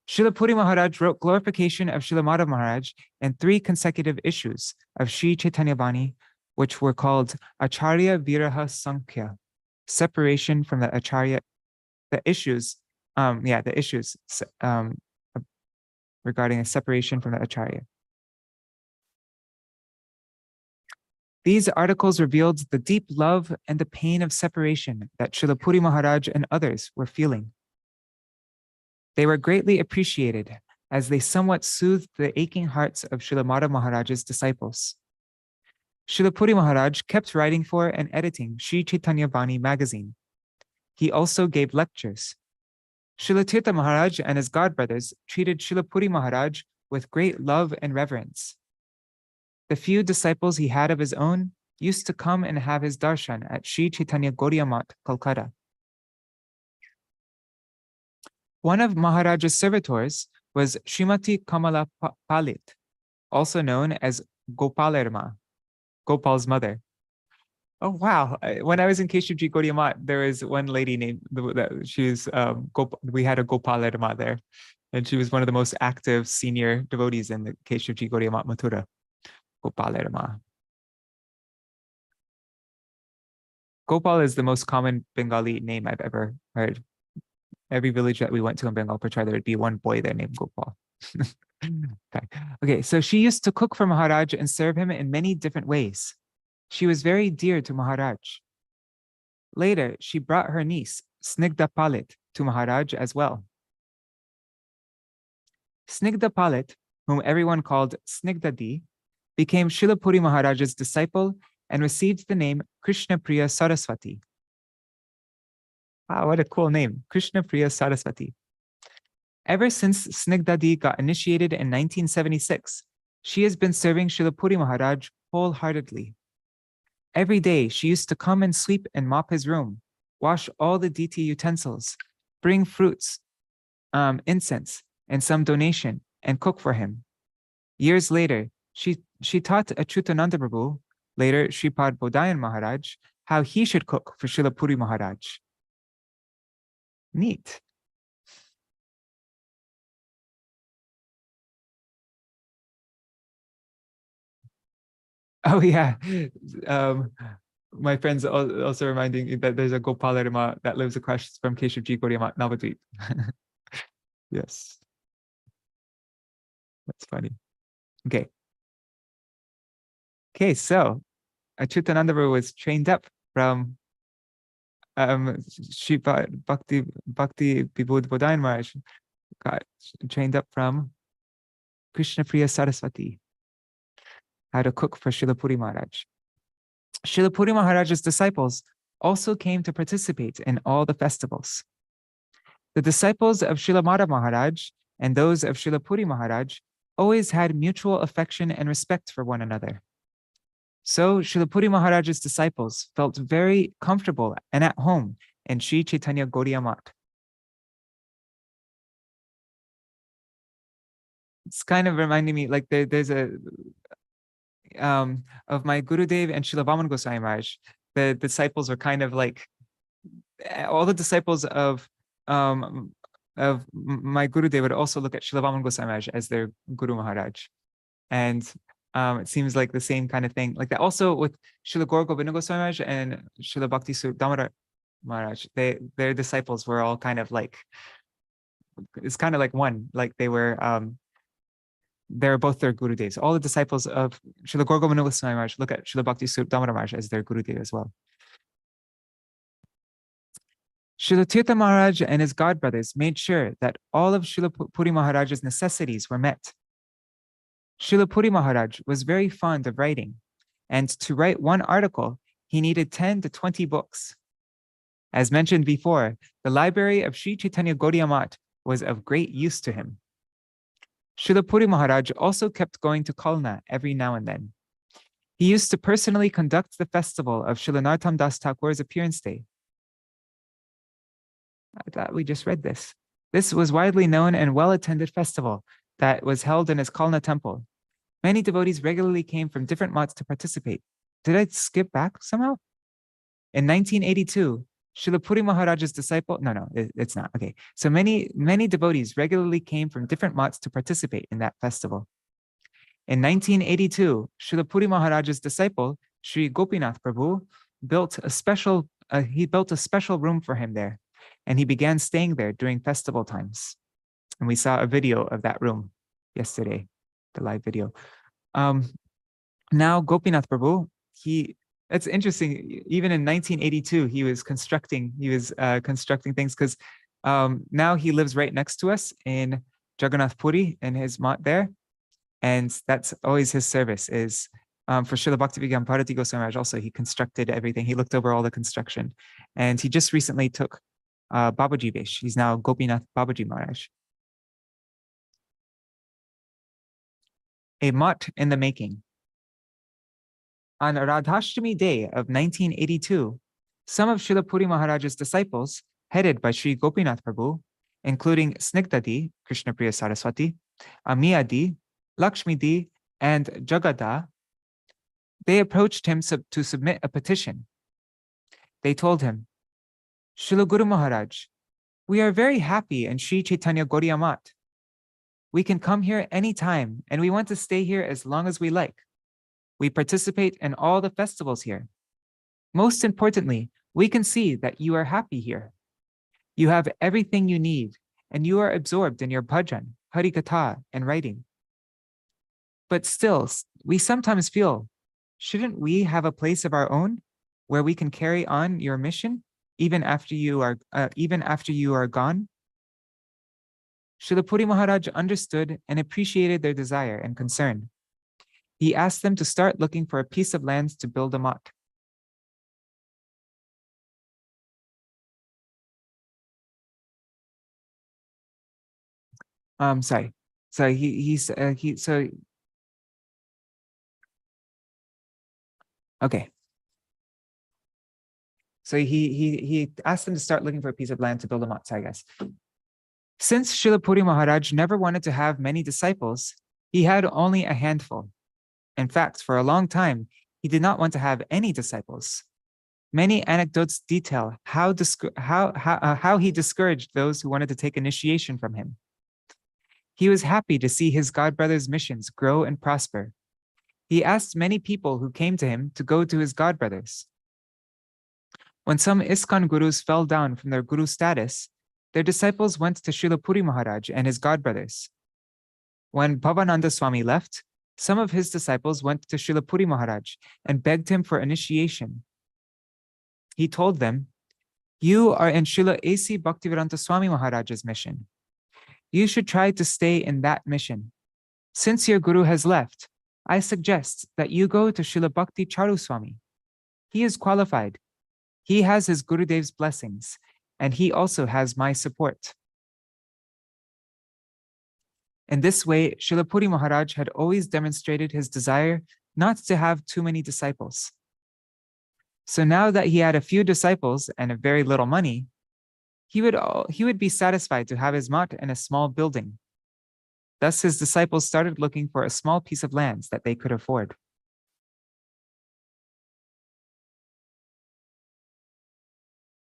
Srila Purī Maharaj wrote glorification of Srila Madhav Maharaj in 3 consecutive issues of Sri Chaitanya Bani, which were called Acharya Viraha Sankhya, separation from the Acharya, the issues regarding a separation from the Acharya. These articles revealed the deep love and the pain of separation that Śrīla Purī Mahārāja and others were feeling. They were greatly appreciated as they somewhat soothed the aching hearts of Śrīla Maṭha Mahārāja's disciples. Śrīla Purī Mahārāja kept writing for and editing Sri Chaitanya Vani magazine. He also gave lectures. Śrīla Tirtha Mahārāja and his godbrothers treated Śrīla Purī Mahārāja with great love and reverence. The few disciples he had of his own used to come and have his darshan at Sri Chaitanya Gauḍīya Maṭha, Kolkata. One of Mahāraja's servitors was Srimati Kamala Palit, also known as Gopalarma, Gopal's mother. Oh, wow. When I was in Keshavji Gauḍīya Maṭha, there was one lady named, we had a Gopalarma there, and she was one of the most active senior devotees in the Keshavji Gauḍīya Maṭha Mathura. Gopalarma. Gopal is the most common Bengali name I've ever heard. Every village that we went to in Bengal, there would be one boy there named Gopal. Okay, so she used to cook for Maharaj and serve him in many different ways. She was very dear to Maharaj. Later, she brought her niece, Snigdha Palit, to Maharaj as well. Snigdha Palit, whom everyone called Snigdhadi, became Śrīla Purī Mahārāja's disciple and received the name Krishna Priya Saraswati. Wow, what a cool name, Krishna Priya Saraswati. Ever since Snigdhadi got initiated in 1976, she has been serving Śrīla Purī Mahārāja wholeheartedly. Every day, she used to come and sweep and mop his room, wash all the deity utensils, bring fruits, incense, and some donation, and cook for him. Years later, she taught Achyutananda Prabhu, later Shripad Bodhayan Maharaj, how he should cook for Śrīla Purī Mahārāja. Neat. Oh yeah, my friends also reminding me that there's a Gopalarma that lives across from Keshavji Gauḍīya Maṭha, Navadvip. Yes, that's funny. Okay, so Achyutananda Prabhu was trained up from Bhakti Vibhuda Bodhayan Maharaj, got trained up from Krishna Priya Saraswati, how to cook for Śrīla Purī Mahārāja. Śrīla Purī Mahārāja's disciples also came to participate in all the festivals. The disciples of Śrīla Maṭha Mahārāja and those of Śrīla Purī Mahārāja always had mutual affection and respect for one another. So Śrīla Purī Mahārāja's disciples felt very comfortable and at home in Sri Chaitanya Gauḍīya Maṭha. It's kind of reminding me, like there's a of my Gurudev and Śrīla Vāman Gosvāmī Maharaj. The disciples are kind of like all the disciples of my Gurudev would also look at Śrīla Vāman Gosvāmī Maharaj as their Guru Maharaj, and it seems like the same kind of thing. Like that also with Śrīla Gaura Govinda Gosvāmī Maharaj and Śrīla Bhakti Damodar Maharaj. Their disciples were all kind of like, it's kind of like one, like they were they're both their Gurudevs. All the disciples of Śrīla Gaura Govinda Gosvāmī Maharaj look at Śrīla Bhakti Damodar Maharaj as their Gurudev as well. Śrīla Tirtha Maharaj and his godbrothers made sure that all of Śrīla Purī Mahārāja's necessities were met. Śrīla Purī Mahārāja was very fond of writing, and to write one article, he needed 10 to 20 books. As mentioned before, the library of Sri Chaitanya Gauḍīya Maṭha was of great use to him. Śrīla Purī Mahārāja also kept going to Kalna every now and then. He used to personally conduct the festival of Śrīla Narottam Das Thakur's appearance day. I thought we just read this. This was widely known and well-attended festival that was held in his Kalna temple. Many devotees regularly came from different mats to participate. Did I skip back somehow? In 1982, Śrīla Purī Mahārāja's disciple, it's not, okay. So many devotees regularly came from different mats to participate in that festival. In 1982, Śrīla Purī Mahārāja's disciple, Sri Gopīnātha Prabhu, built a special room for him there, and he began staying there during festival times. And we saw a video of that room yesterday, the live video. Now Gopīnātha Prabhu That's interesting. Even in 1982, he was constructing things, because now he lives right next to us in Jagannath Purī in his mat there. And that's always his service is for Śrīla Bhaktivedanta Bharati Goswami Maharaj. Also, he constructed everything. He looked over all the construction. And he just recently took Babaji Vesh. He's now Gopīnātha Babaji Maharaj. A mat in the making. On Radhashtami Day of 1982, some of Śrīla Purī Maharaj's disciples, headed by Sri Gopinath Prabhu, including Snigdhadi, Krishna Priya Saraswati, Amiyadi, Lakshmidi, and Jagada, they approached him to submit a petition. They told him, Śrīla Guru Maharaj, we are very happy in Sri Chaitanya Gauḍīya Maṭha. We can come here anytime, and we want to stay here as long as we like. We participate in all the festivals here. Most importantly, we can see that you are happy here. You have everything you need, and you are absorbed in your bhajan, harikatha, and writing. But still, we sometimes feel, shouldn't we have a place of our own where we can carry on your mission even after you are gone? Śrīla Purī Maharaj understood and appreciated their desire and concern. He asked them to start looking for a piece of land to build a mat. Sorry. So okay. So he asked them to start looking for a piece of land to build a mat, I guess. Since Śrīla Purī Maharaj never wanted to have many disciples, he had only a handful. In fact, for a long time, he did not want to have any disciples. Many anecdotes detail how he discouraged those who wanted to take initiation from him. He was happy to see his godbrother's missions grow and prosper. He asked many people who came to him to go to his godbrothers. When some ISKCON gurus fell down from their guru status, their disciples went to Śrīla Purī Maharaj and his godbrothers. When Bhavananda Swami left, some of his disciples went to Śrīla Purī Maharaj and begged him for initiation. He told them, you are in Śrīla A.C. Bhaktivedanta Swami Maharaj's mission. You should try to stay in that mission. Since your guru has left, I suggest that you go to Śrīla Bhakti Charu Swami. He is qualified. He has his Gurudev's blessings, and he also has my support. In this way, Śrīla Purī Maharaj had always demonstrated his desire not to have too many disciples. So now that he had a few disciples and a very little money, he would be satisfied to have his mat in a small building. Thus, his disciples started looking for a small piece of land that they could afford.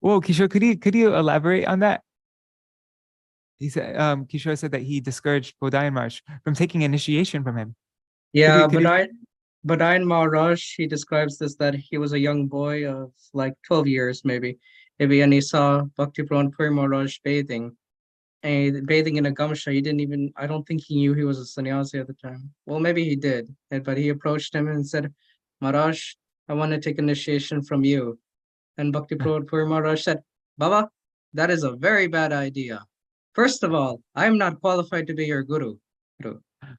Whoa, Kishore, could you elaborate on that? He said, Kishore said that he discouraged Bodhayan Maharaj from taking initiation from him. Yeah, Bodhayan Maharaj, he describes this, that he was a young boy of like 12 years, maybe, and he saw Bhakti Pramoda Puri Maharaj bathing in a gamsha. I don't think he knew he was a sannyasi at the time. Well, maybe he did, but he approached him and said, Maharaj, I want to take initiation from you. And Bhakti Pramoda Puri Maharaj said, Baba, that is a very bad idea. First of all, I'm not qualified to be your guru.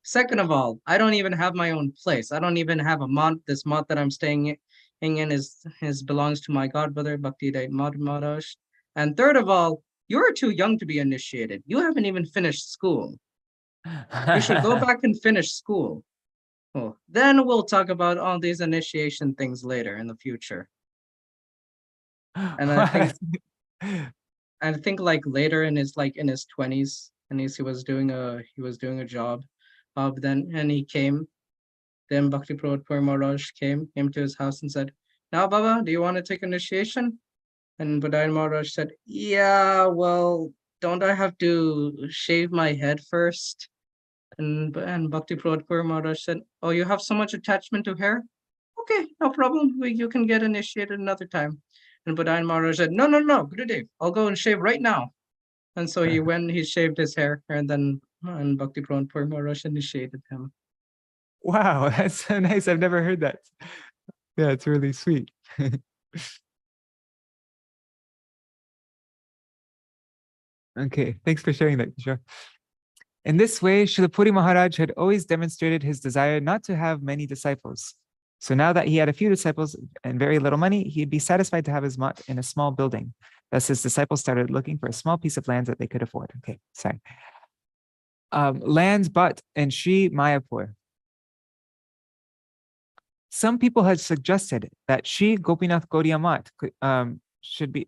Second of all, I don't even have my own place. I don't even have a mat. This mat that I'm staying in belongs to my godbrother, Bhakti Maharaj. And third of all, you're too young to be initiated. You haven't even finished school. You should go back and finish school. Oh, then we'll talk about all these initiation things later in the future. And I think like later in his 20s, and he was doing a job. Then Bhakti Pramoda Puri Maharaj came to his house and said, now Baba, do you want to take initiation? And Bodhayan Maharaj said, yeah, well, don't I have to shave my head first? And Bhakti Pramoda Puri Maharaj said, oh, you have so much attachment to hair? Okay, no problem. You can get initiated another time. And Bodhayan Maharaj said, no, Gurudev, I'll go and shave right now. And so he shaved his hair, and Bhakti Pramoda Puri Maharaj initiated him. Wow, that's so nice. I've never heard that. Yeah, it's really sweet. Okay, thanks for sharing that, Kishore. In this way, Śrīla Purī Mahārāja had always demonstrated his desire not to have many disciples. So now that he had a few disciples and very little money, he'd be satisfied to have his mat in a small building. Thus, his disciples started looking for a small piece of land that they could afford. Okay, sorry. Land bought in Sri Mayapur. Some people had suggested that Sri Gopīnātha Gauḍīya Maṭha should be,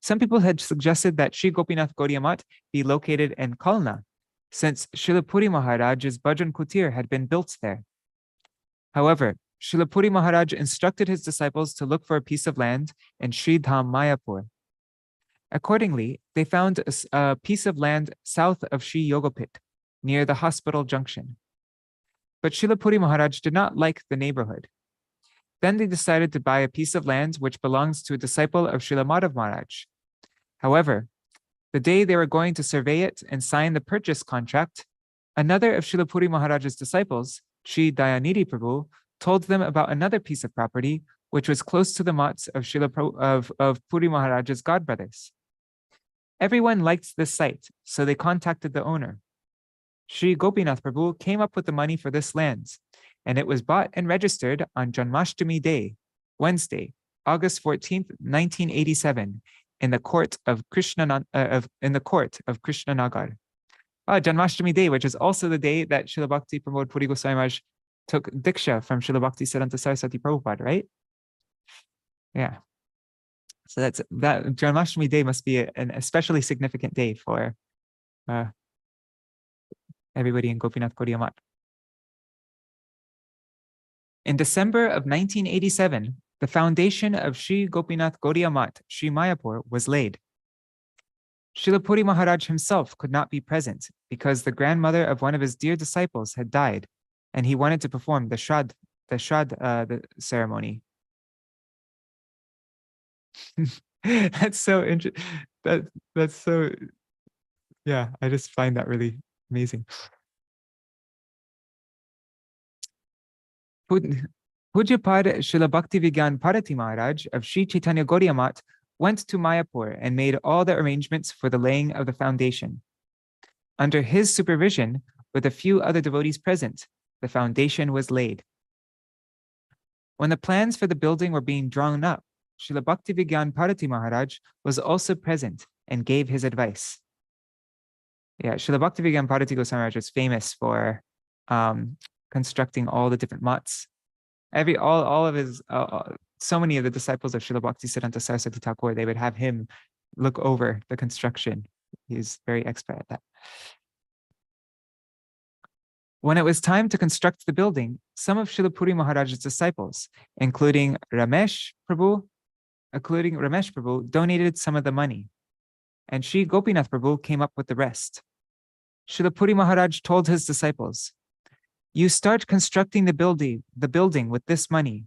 some people had suggested that Sri Gopīnātha Gauḍīya Maṭha be located in Kalna, since Śrīla Purī Mahārāja's Bhajan Kutir had been built there. However, Śrīla Purī Mahārāja instructed his disciples to look for a piece of land in Sri Dham Mayapur. Accordingly, they found a piece of land south of Sri Yogapit, near the hospital junction. But Śrīla Purī Mahārāja did not like the neighborhood. Then they decided to buy a piece of land which belongs to a disciple of Śrīla Madhav Maharaj. However, the day they were going to survey it and sign the purchase contract, another of Śrīla Purī Mahārāja's disciples, Sri Dayanidhi Prabhu, told them about another piece of property which was close to the mats of Purī Mahārāja's godbrothers. Everyone liked this site, so they contacted the owner. Sri Gopīnātha Prabhu came up with the money for this land, and it was bought and registered on Janmashtami Day, Wednesday, August 14th, 1987, in the court of Krishnanagar. Janmashtami Day, which is also the day that Śrīla Bhakti Pramoda Puri Gosvāmī Maharaj took Diksha from Śrīla Bhakti Siddhanta Saraswati Prabhupada, right? Yeah. So that Janmashtami Day must be an especially significant day for everybody in Gopīnātha Gauḍīya Maṭha. In December of 1987, the foundation of Sri Gopīnātha Gauḍīya Maṭha, Sri Mayapur, was laid. Śrīla Purī Mahārāja himself could not be present because the grandmother of one of his dear disciples had died, and he wanted to perform the Shraddha ceremony. That's so interesting. That's so, yeah, I just find that really amazing. Pujapad Śrīla Bhaktivigyan Bharati Maharaj of Sri Chaitanya Gauḍīya Maṭha went to Mayapur and made all the arrangements for the laying of the foundation. Under his supervision, with a few other devotees present, the foundation was laid. When the plans for the building were being drawn up, Śrīla Bhaktivigyan Bharati Maharaj was also present and gave his advice. Yeah, Śrīla Bhaktivigyan Bharati Gosvāmī Maharaj was famous for constructing all the different mats. All of his, so many of the disciples of Śrīla Bhakti Siddhanta Saraswati Thakur, they would have him look over the construction. He's very expert at that. When it was time to construct the building, some of Śrīla Purī Mahārāja's disciples, including Ramesh Prabhu, donated some of the money, and Sri Gopīnātha Prabhu came up with the rest. Śrīla Purī Mahārāja told his disciples, "You start constructing the building with this money.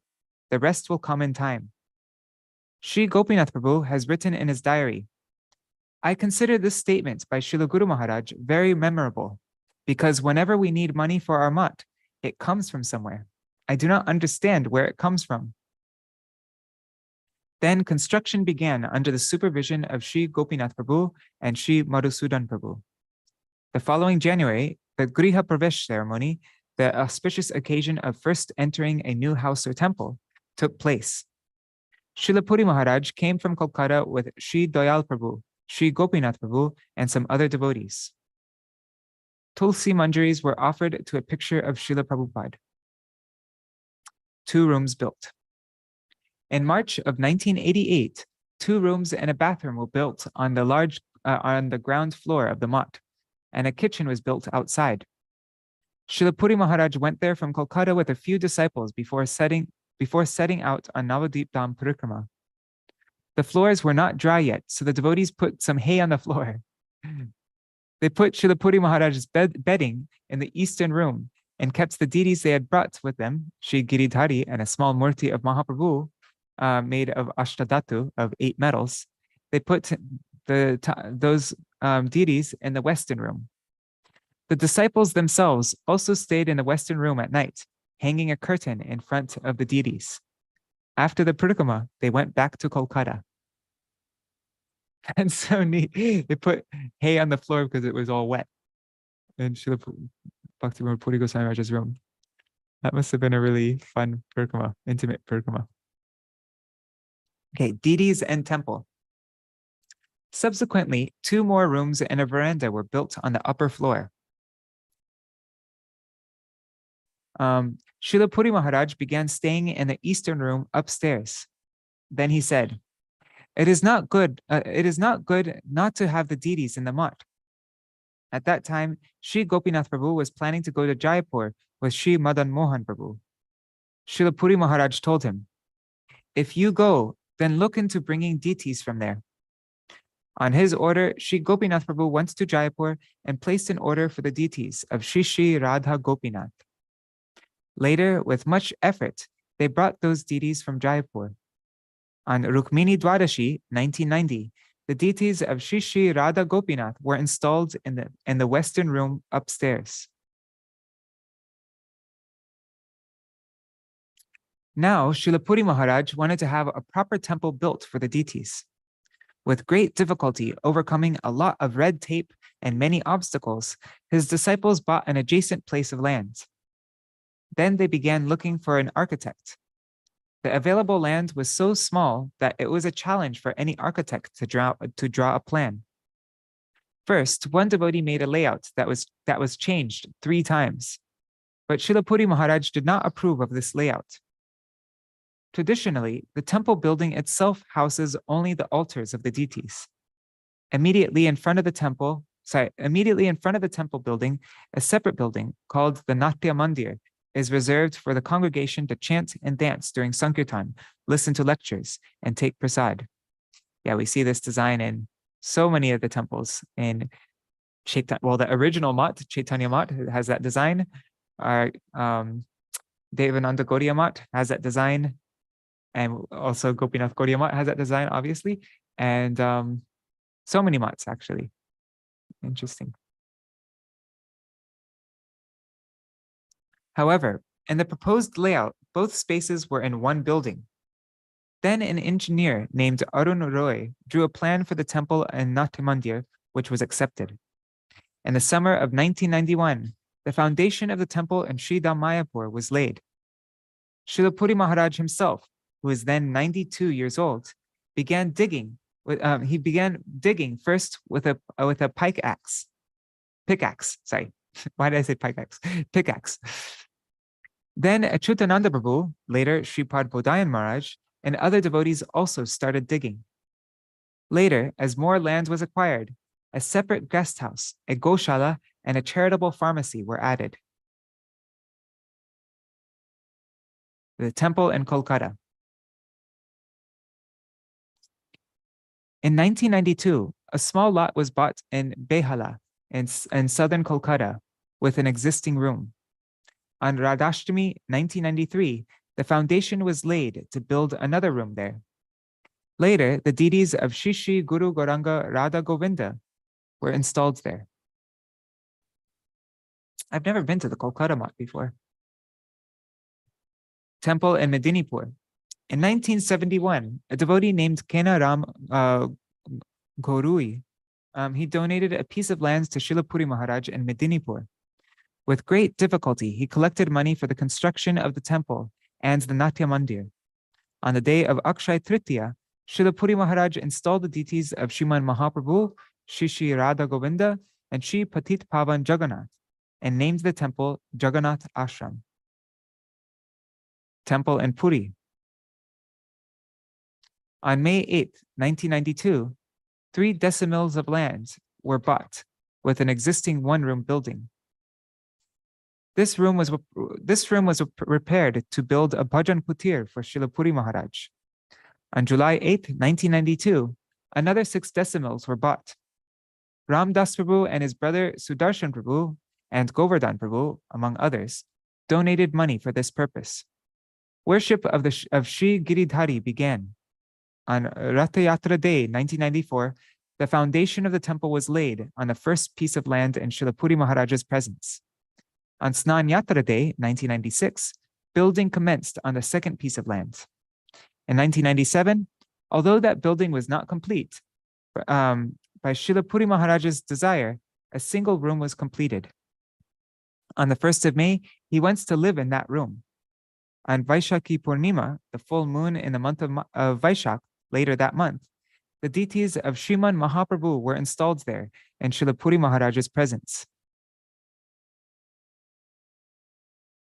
The rest will come in time." Sri Gopīnātha Prabhu has written in his diary, "I consider this statement by Śrīla Guru Maharaj very memorable, because whenever we need money for our mat, it comes from somewhere. I do not understand where it comes from." Then construction began under the supervision of Sri Gopīnātha Prabhu and Sri Madhusudan Prabhu. The following January, the Griha Pravesh ceremony, the auspicious occasion of first entering a new house or temple, took place. Śrīla Purī Mahārāja came from Kolkata with Sri Dayal Prabhu, Sri Gopīnātha Prabhu, and some other devotees. Tulsi manjaris were offered to a picture of Śrīla Prabhupada. 2 rooms built. In March of 1988, 2 rooms and a bathroom were built on the ground floor of the mat, and a kitchen was built outside. Śrīla Purī Mahārāja went there from Kolkata with a few disciples before setting out on Navadvip Dham Parikrama. The floors were not dry yet, so the devotees put some hay on the floor. They put Śrīla Purī Mahārāja's bedding in the eastern room and kept the deities they had brought with them, Sri Giridhari and a small murti of Mahaprabhu, made of Ashtadhatu, of 8 metals. They put those deities in the western room. The disciples themselves also stayed in the western room at night, hanging a curtain in front of the deities. After the Parikrama, they went back to Kolkata. And so neat. They put hay on the floor because it was all wet in Śrīla Bhaktivinoda Puri Goswami Maharaj's room. That must have been a really fun Parikrama, intimate Parikrama. Okay, deities and temple. Subsequently, 2 more rooms and a veranda were built on the upper floor. Śrīla Purī Maharaj began staying in the eastern room upstairs. Then he said, it is not good not to have the deities in the mat. At that time, Sri Gopīnātha Prabhu was planning to go to Jaipur with Sri Madan Mohan Prabhu. Śrīla Purī Maharaj told him, if you go, then look into bringing deities from there. On his order, Sri Gopīnātha Prabhu went to Jaipur and placed an order for the deities of Sri Sri Radha Gopinath. Later, with much effort, they brought those deities from Jaipur. On Rukmini Dwadashi, 1990, the deities of Sri Sri Radha Gopinath were installed in the western room upstairs. Now, Śrīla Purī Maharaj wanted to have a proper temple built for the deities. With great difficulty, overcoming a lot of red tape and many obstacles, his disciples bought an adjacent place of land. Then they began looking for an architect. The available land was so small that it was a challenge for any architect to draw a plan. First, one devotee made a layout that was changed 3 times, but Śrīla Purī Maharaj did not approve of this layout. Traditionally, the temple building itself houses only the altars of the deities. Immediately in front of the temple building, a separate building called the Natya Mandir is reserved for the congregation to chant and dance during Sankirtan, listen to lectures, and take prasad. Yeah, we see this design in so many of the temples. In the original Mat, Chaitanya Mat, has that design. Our Devamayī Gauḍīya Maṭha has that design, and also Gopīnātha Gauḍīya Maṭha has that design, obviously, and so many mats actually. Interesting. However, in the proposed layout, both spaces were in one building. Then an engineer named Arun Roy drew a plan for the temple in Natya Mandir, which was accepted. In the summer of 1991, the foundation of the temple in Sri Mayapur was laid. Śrīla Purī Maharaj himself, who was then 92 years old, began digging. He began digging first with a pickaxe. Sorry, why did I say pickaxe? Pickaxe. Then Achyutananda Prabhu, later Sripad Bodhayan Maharaj, and other devotees also started digging. Later, as more land was acquired, a separate guest house, a goshala, and a charitable pharmacy were added. The temple in Kolkata. In 1992, a small lot was bought in Behala in southern Kolkata with an existing room. On Radhashtami 1993, the foundation was laid to build another room there. Later, the deities of Shri Shri Guru Gauranga Radha Govinda were installed there. I've never been to the Kolkata Mat before. Temple in Medinipur. In 1971, a devotee named Kena Ram Gorui, he donated a piece of land to Śrīla Purī Maharaj in Medinipur. With great difficulty, he collected money for the construction of the temple and the Natya Mandir. On the day of Akshay Tritiya, Śrīla Purī Maharaj installed the deities of Sriman Mahaprabhu, Shri Shri Radha Govinda, and Shri Patit Pavan Jagannath, and named the temple Jagannath Ashram. Temple in Purī. On May 8, 1992, 3 decimils of land were bought with an existing one-room building. This room was repaired to build a bhajan kutir for Śrīla Purī Maharaj. On July 8, 1992, another 6 decimals were bought. Ramdas Prabhu and his brother Sudarshan Prabhu and Govardhan Prabhu, among others, donated money for this purpose. Worship of Sri Giridhari began. On Ratha Yatra Day, 1994, the foundation of the temple was laid on the first piece of land in Śrīla Purī Maharaj's presence. On Snan Yatra Day, 1996, building commenced on the second piece of land. In 1997, although that building was not complete, by Srila Purī Mahārāja's desire, a single room was completed. On the 1st of May, he wants to live in that room. On Vaishakhi Purnima, the full moon in the month of Vaishak, later that month, the deities of Sriman Mahaprabhu were installed there in Srila Purī Mahārāja's presence.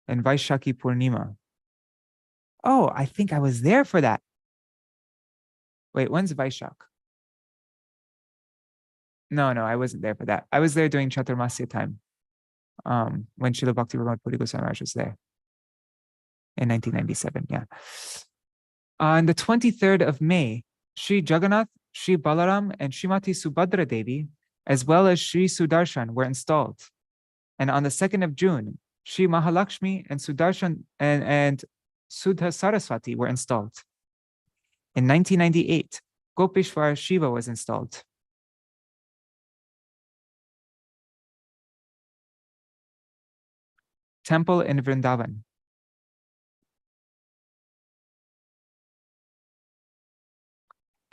And Vaishakhi Purnima. Oh, I think I was there for that. Wait, when's Vaishak? No, I wasn't there for that. I was there during Chaturmasya time, when Srila Bhakti Purī Gosvāmī was there in 1997. Yeah. On the 23rd of May, Sri Jagannath, Sri Balaram, and Srimati Subhadra Devi, as well as Sri Sudarshan, were installed. And on the 2nd of June, Sri Mahalakshmi and Sudarshan and Sudha Saraswati were installed. In 1998, Gopishwar Shiva was installed. Temple in Vrindavan.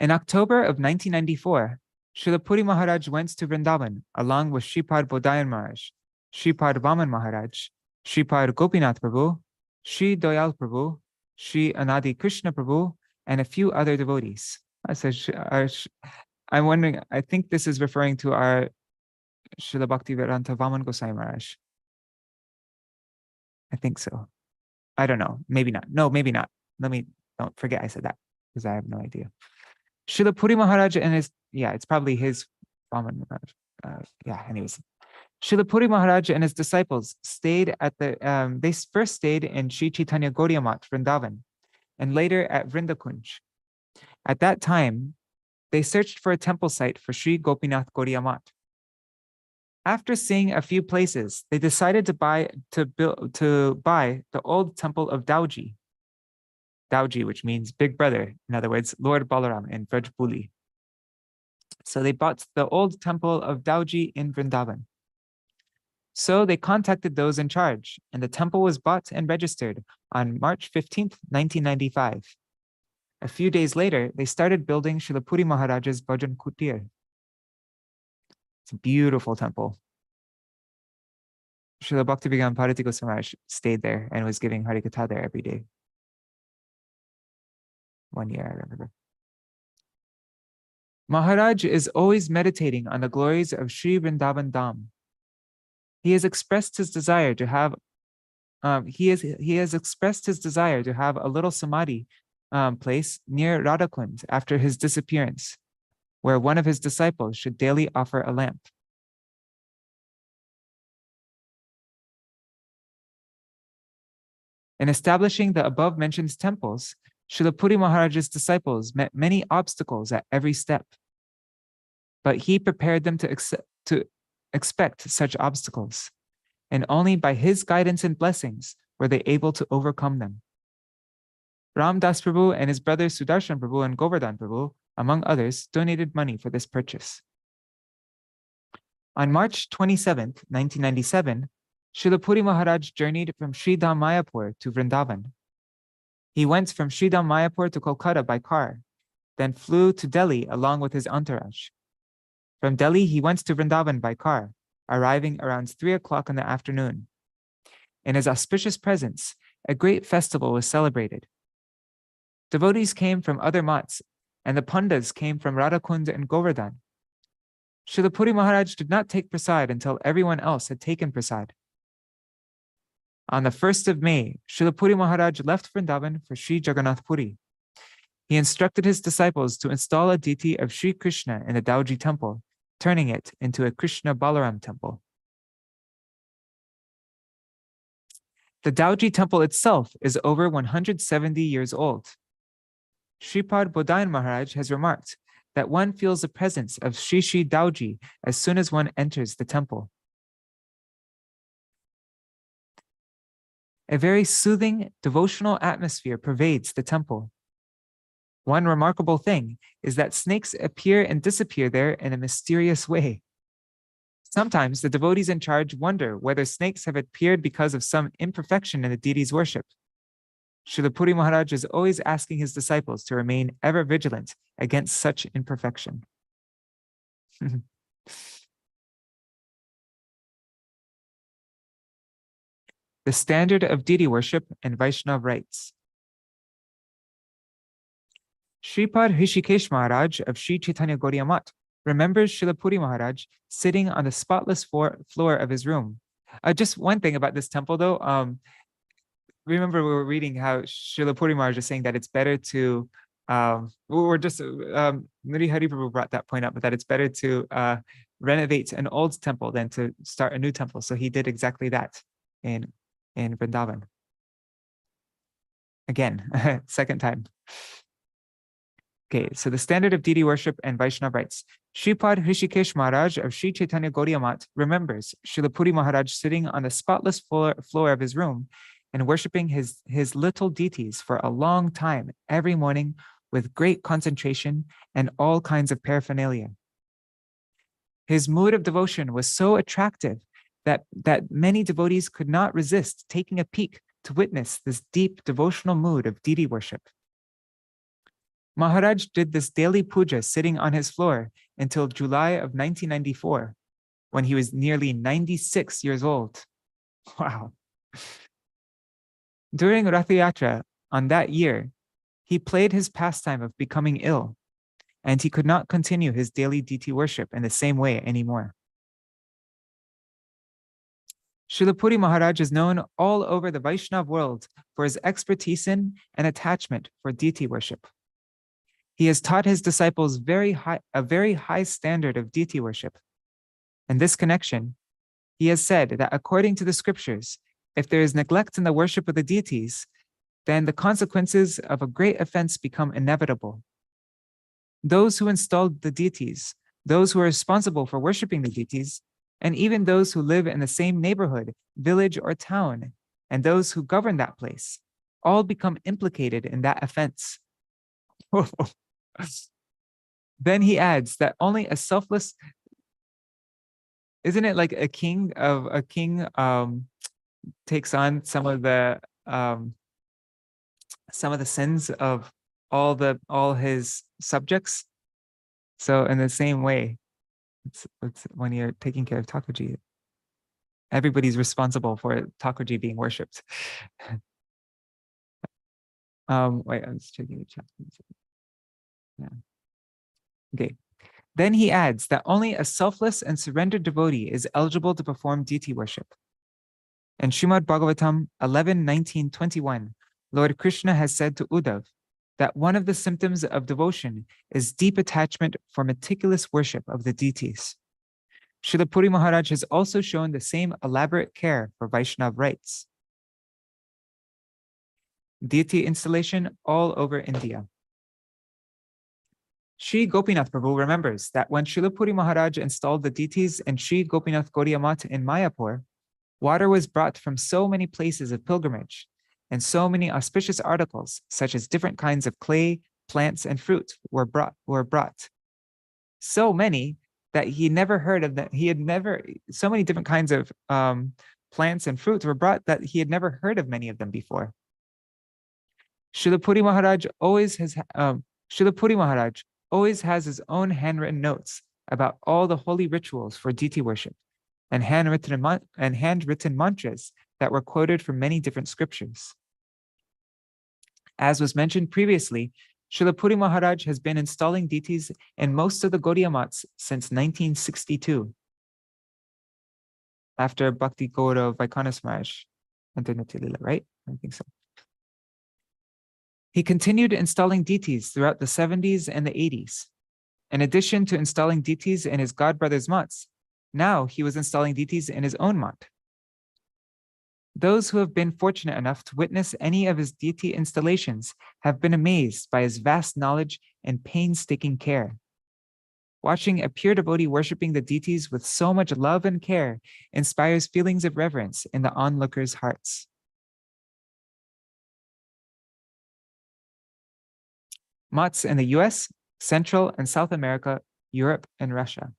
In October of 1994, Srila Purī Mahārāja went to Vrindavan along with Shripad Bodhayan Maharaj, Shripad Vaman Maharaj, Shripad Gopīnātha Prabhu, Sri Doyal Prabhu, Sri Anadi Krishna Prabhu, and a few other devotees. I'm wondering, I think this is referring to our Srila Bhaktivedanta Vaman Gosai Maharaj. I think so. I don't know. Maybe not. No, maybe not. Don't forget I said that because I have no idea. Srila Purī Mahārāja and his, it's probably his Vaman Maharaj. Anyways. Srila Purī Mahārāja and his disciples stayed at they first stayed in Sri Chaitanya Gauḍīya Maṭha, Vrindavan, and later at Vrindakunj. At that time, they searched for a temple site for Sri Gopīnātha Gauḍīya Maṭha. After seeing a few places, they decided to buy the old temple of Dauji. Dauji, which means big brother, in other words, Lord Balaram in Vrajpuli. So they bought the old temple of Dauji in Vrindavan. So they contacted those in charge, and the temple was bought and registered on March 15th, 1995. A few days later, they started building Srila Purī Mahārāja's Bhajan Kutir. It's a beautiful temple. Srila Bhaktivedanta Bharati Goswami Maharaj stayed there and was giving Harikatha there every day. 1 year, I remember. Maharaj is always meditating on the glories of Sri Vrindavan Dham. He has expressed his desire to have a little samadhi place near Radhakund after his disappearance, where one of his disciples should daily offer a lamp. In establishing the above-mentioned temples, Srila Purī Mahārāja's disciples met many obstacles at every step, but he prepared them to expect such obstacles, and only by his guidance and blessings were they able to overcome them. Ram Das Prabhu and his brothers Sudarshan Prabhu and Govardhan Prabhu, among others, donated money for this purchase. On March 27th, 1997, Srila Purī Mahārāja journeyed from Sridham Mayapur to Vrindavan. He went from Sridham Mayapur to Kolkata by car, then flew to Delhi along with his entourage. From Delhi, he went to Vrindavan by car, arriving around 3 o'clock in the afternoon. In his auspicious presence, a great festival was celebrated. Devotees came from other mats, and the Pandas came from Radhakund and Govardhan. Srila Purī Mahārāja did not take prasad until everyone else had taken prasad. On the 1st of May, Srila Purī Mahārāja left Vrindavan for Sri Jagannath Puri. He instructed his disciples to install a deity of Sri Krishna in the Dauji temple, turning it into a Krishna Balaram temple. The Dauji temple itself is over 170 years old. Shripad Bodhayan Maharaj has remarked that one feels the presence of Sri Sri Dauji as soon as one enters the temple. A very soothing, devotional atmosphere pervades the temple. One remarkable thing is that snakes appear and disappear there in a mysterious way. Sometimes the devotees in charge wonder whether snakes have appeared because of some imperfection in the deity's worship. Śrīla Purī Mahārāja is always asking his disciples to remain ever vigilant against such imperfection. The standard of deity worship and Vaishnava rites. Shripad Hrishikesh Maharaj of Sri Chaitanya Gauḍīya Maṭha remembers Śrīla Purī Mahārāja sitting on the spotless floor of his room. Just one thing about this temple, though. Remember, we were reading how Śrīla Purī Mahārāja is saying that it's better to, Nuri Hari Prabhu brought that point up, but that it's better to renovate an old temple than to start a new temple. So he did exactly that in Vrindavan. Again, second time. Okay, so the standard of deity worship and Vaishnava rites. Shripad Hrishikesh Maharaj of Sri Chaitanya Gauḍīya Maṭha remembers Śrīla Purī Mahārāja sitting on the spotless floor of his room and worshiping his little deities for a long time every morning with great concentration and all kinds of paraphernalia. His mood of devotion was so attractive that many devotees could not resist taking a peek to witness this deep devotional mood of deity worship. Mahārāja did this daily puja sitting on his floor until July of 1994, when he was nearly 96 years old. Wow. During Rath Yatra on that year, he played his pastime of becoming ill, and he could not continue his daily deity worship in the same way anymore. Śrīla Purī Mahārāja is known all over the Vaishnava world for his expertise in and attachment for deity worship. He has taught his disciples a very high standard of deity worship. In this connection, he has said that according to the scriptures, if there is neglect in the worship of the deities, then the consequences of a great offense become inevitable. Those who installed the deities, those who are responsible for worshiping the deities, and even those who live in the same neighborhood, village, or town, and those who govern that place, all become implicated in that offense. Then he adds that only a selfless, isn't it like a king takes on some of the sins of all his subjects? So in the same way, it's when you're taking care of Thakurji, everybody's responsible for Thakurji being worshipped. Wait, I'm just checking the chat. Yeah. Okay. Then he adds that only a selfless and surrendered devotee is eligible to perform deity worship. In Srimad Bhagavatam 11:19-21, Lord Krishna has said to Uddhav that one of the symptoms of devotion is deep attachment for meticulous worship of the deities. Śrīla Purī Mahārāja has also shown the same elaborate care for Vaishnava rites. Deity installation all over India. Sri Gopīnātha Prabhu remembers that when Śrīla Purī Mahārāja installed the deities in Sri Gopīnātha Gauḍīya Maṭha in Mayapur, water was brought from so many places of pilgrimage, and so many auspicious articles, such as different kinds of clay, plants, and fruit, were brought. So many that he never heard of them. So many different kinds of plants and fruits were brought that he had never heard of many of them before. Śrīla Purī Mahārāja always has his own handwritten notes about all the holy rituals for deity worship and handwritten mantras that were quoted from many different scriptures. As was mentioned previously, Śrīla Purī Mahārāja has been installing deities in most of the Gauḍīya Maths since 1962, after Bhakti Gaura Vaikanas Maharaj entered Nitya Lila, right? I think so. He continued installing deities throughout the 70s and the 80s. In addition to installing deities in his godbrother's mats, now he was installing deities in his own mat. Those who have been fortunate enough to witness any of his deity installations have been amazed by his vast knowledge and painstaking care. Watching a pure devotee worshiping the deities with so much love and care inspires feelings of reverence in the onlookers' hearts. Mats in the US, Central and South America, Europe, and Russia.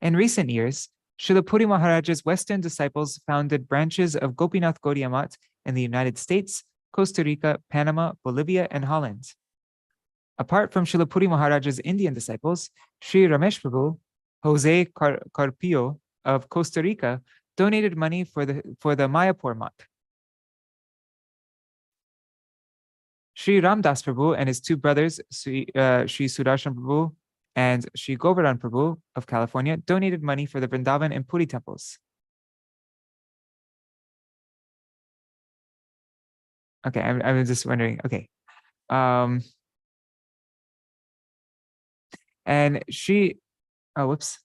In recent years, Śrīla Purī Mahārāja's Western disciples founded branches of Gopīnātha Gauḍīya Maṭha in the United States, Costa Rica, Panama, Bolivia, and Holland. Apart from Srila Purī Mahārāj's Indian disciples, Sri Ramesh Prabhu, Jose Carpio of Costa Rica donated money for the Mayapur Math. Sri Ramdas Prabhu and his two brothers, Sri Sudarshan Prabhu and Sri Govardhan Prabhu of California, donated money for the Vrindavan and Puri temples. Okay, I was just wondering, okay. And whoops.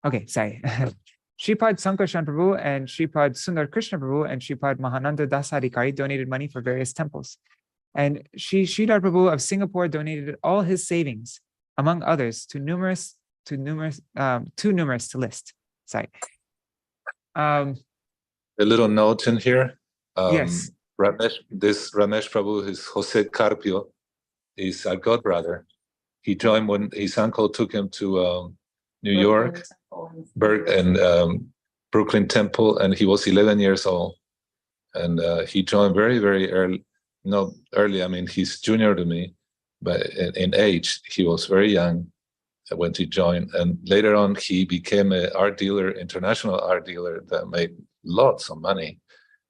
Okay, sorry. Shripad Sankarshan Prabhu and Shripad Sundar Krishna Prabhu and Shripad Mahananda Dasarikari donated money for various temples. And Sridhar Prabhu of Singapore donated all his savings, among others, too numerous to list. Sorry. A little note in here. Yes. This Ramesh Prabhu, his Jose Carpio, is a godbrother. He joined when his uncle took him to New York, Brooklyn Temple, and he was 11 years old. And he joined very, very early. Not early, I mean, he's junior to me, but in age, he was very young when he joined. And later on, he became an art dealer, international art dealer that made lots of money.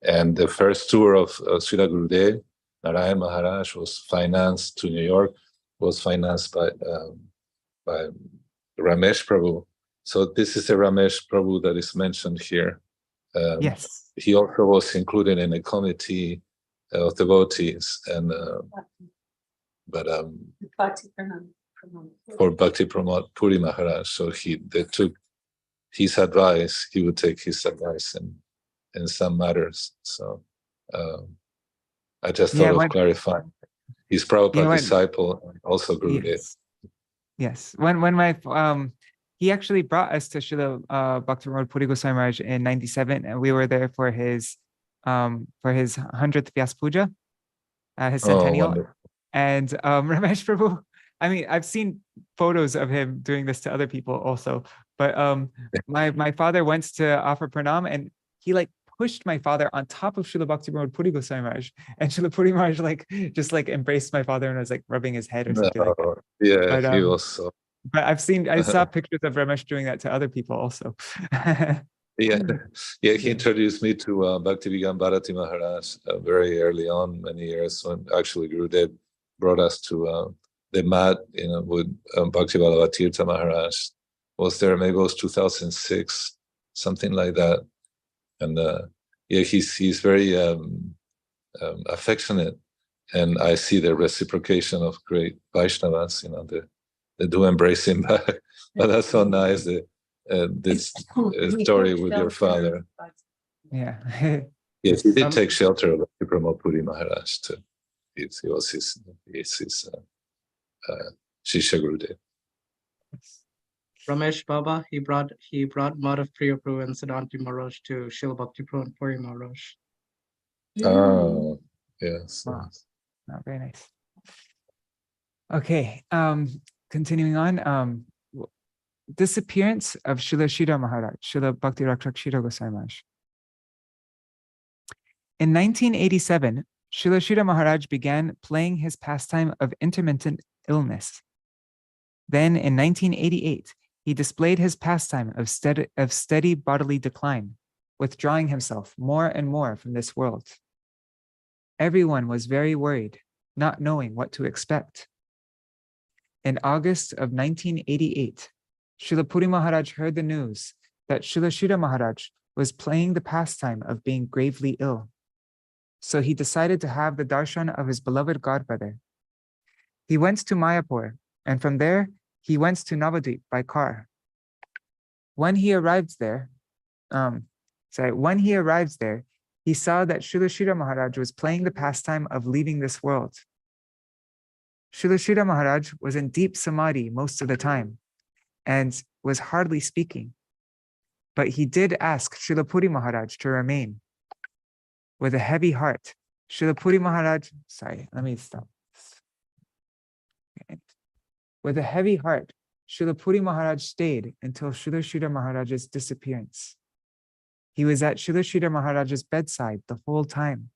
And the first tour of Srila Gurudev, Narayan Maharaj, was financed to New York, was financed by Ramesh Prabhu. So this is the Ramesh Prabhu that is mentioned here. Yes. He also was included in a committee of devotees, and for Bhakti Pramoda Purī Maharaj. So they took his advice. He would take his advice in some matters. So I just thought of clarifying. He's Prabhupada disciple, also Gurudev. Yes. When my he actually brought us to Srila Bhakti Pramoda Puri Goswami Maharaj in '97, and we were there for his 100th Vyas Puja, his centennial. Oh, and Ramesh Prabhu, I mean, I've seen photos of him doing this to other people also, but my father went to offer pranam, and he like pushed my father on top of Srila Bhakti Pramoda Puri Goswami Maharaj, and Srila Puri Maharaj just embraced my father and was like rubbing his head or something like that. Yeah, but, he was so. But I saw pictures of Ramesh doing that to other people also. He introduced me to Bhakti Vigyan Bharati Maharaj very early on, many years, when actually Gurudev brought us to the mat, with Bhakti Vallabha Maharaj. Was there, maybe it was 2006, something like that. And he's very affectionate, and I see the reciprocation of great Vaishnavas, they do embrace him back. But that's so nice, this story with your father. Yeah. Yes, he did take shelter of Pramoda Puri Maharaj too. He was his Shishya Gurudev. Ramesh Baba, he brought Madhav Priya Prabhu and Siddhanti Maharaj to Srila Bhakti Pramoda Puri Maharaj. Oh, yes. Wow. Oh, very nice. Okay, continuing on. Disappearance of Srila Śrīla Maharaj, Srila Bhakti Rakshak Śrīla Goswami Maharaj. In 1987, Srila Śrīla Maharaj began playing his pastime of intermittent illness. Then in 1988, he displayed his pastime of steady bodily decline, withdrawing himself more and more from this world. Everyone was very worried, not knowing what to expect. In August of 1988, Srila Purī Maharaj heard the news that Srila Śrīla Maharaj was playing the pastime of being gravely ill. So he decided to have the darshan of his beloved godbrother. He went to Mayapur, and from there, he went to Navadvip by car. When he arrived there, he saw that Srila Śrīla Maharaj was playing the pastime of leaving this world. Srila Śrīla Maharaj was in deep samadhi most of the time and was hardly speaking. But he did ask Srila Purī Maharaj to remain. With a heavy heart, Srila Purī Maharaj, With a heavy heart, Srila Purī Maharaj stayed until Srila Śrīla Maharaj's disappearance. He was at Srila Śrīla Maharaj's bedside the whole time.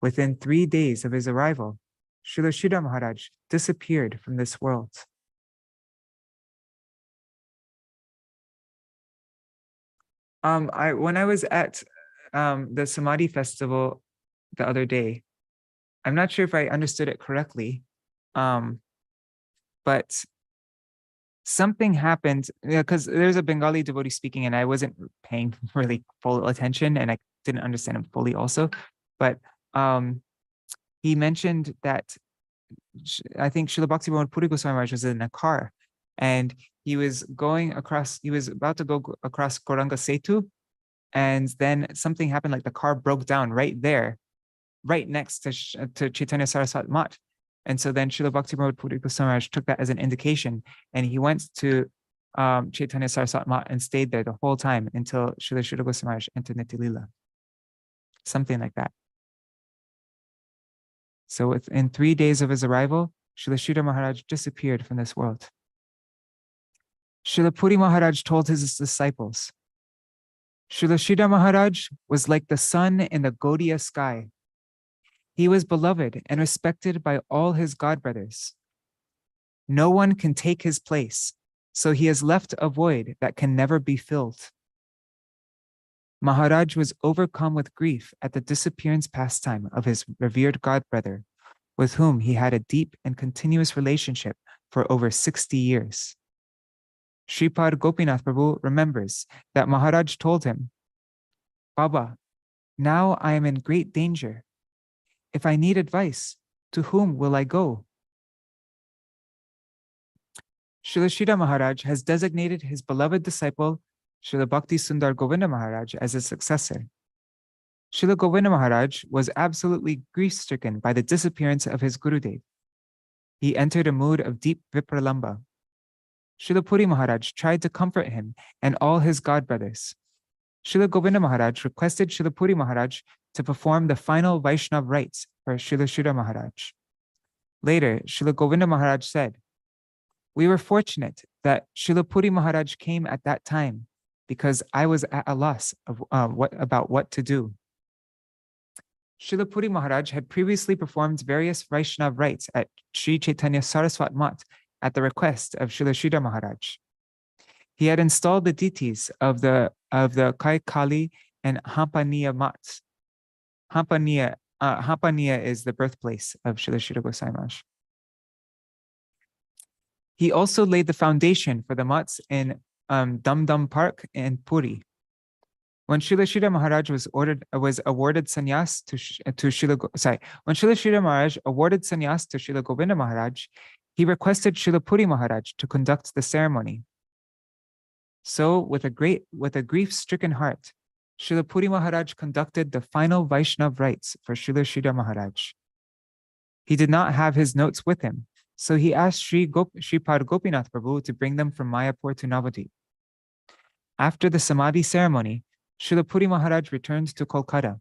Within 3 days of his arrival, Śrīla Śrīla Mahārāja disappeared from this world. When I was at the Samadhi festival the other day, I'm not sure if I understood it correctly, but something happened because there's a Bengali devotee speaking and I wasn't paying really full attention and I didn't understand him fully also. But he mentioned that I think Śrīla Bhaktivinoda Purī Gosvāmī Mahārāja was in a car and he was about to go across Gauranga Setu, and then something happened, like the car broke down right there, right next to Chaitanya Saraswat Maṭha. And so then Śrīla Bhaktivinoda Purī Gosvāmī Mahārāja took that as an indication, and he went to Chaitanya Saraswat Maṭha and stayed there the whole time until Śrīla Śrīla Gosvāmī Mahārāja entered Nitya Lila. Something like that. So within 3 days of his arrival, Śrīla Śrīla Mahārāja disappeared from this world. Śrīla Purī Mahārāja told his disciples, Śrīla Śrīla Mahārāja was like the sun in the Gauḍīya sky. He was beloved and respected by all his god brothers. No one can take his place, so he has left a void that can never be filled. Mahārāja was overcome with grief at the disappearance pastime of his revered god brother, with whom he had a deep and continuous relationship for over 60 years. Shripad Gopīnātha Prabhu remembers that Mahārāja told him, Baba, now I am in great danger. If I need advice, to whom will I go? Śrīla Śrīla Mahārāja has designated his beloved disciple, Śrīla Bhakti Sundar Govinda Mahārāja, as his successor. Śrīla Govinda Mahārāja was absolutely grief-stricken by the disappearance of his Gurudev. He entered a mood of deep vipralamba. Śrīla Purī Mahārāja tried to comfort him and all his god brothers. Śrīla Govinda Mahārāja requested Śrīla Purī Mahārāja to perform the final Vaishnava rites for Śrīla Śrīla Mahārāja. Later, Śrīla Govinda Mahārāja said, we were fortunate that Śrīla Purī Mahārāja came at that time because I was at a loss of what to do. Śrīla Purī Mahārāja had previously performed various Vaishnava rites at Sri Chaitanya Saraswat Maṭha at the request of Śrīla Śrīla Mahārāja. He had installed the deities of the Kaikali and Hampaniya Maṭha. Hampaniya is the birthplace of Śrīla Śrīla Gosvāmī Mahārāja. He also laid the foundation for the maths in Dum Park in Purī. When Śrīla Śrīla Mahārāja was awarded sannyas when Śrīla Śrīla Mahārāja awarded sannyas to Śrīla Govinda Mahārāja, he requested Śrīla Purī Mahārāja to conduct the ceremony. So, with a grief-stricken heart, Śrīla Purī Mahārāja conducted the final Vaishnava rites for Śrīla Śrīla Mahārāja. He did not have his notes with him, so he asked Shripad Gopīnātha Prabhu to bring them from Mayapur to Navadvip. After the Samadhi ceremony, Śrīla Purī Mahārāja returned to Kolkata.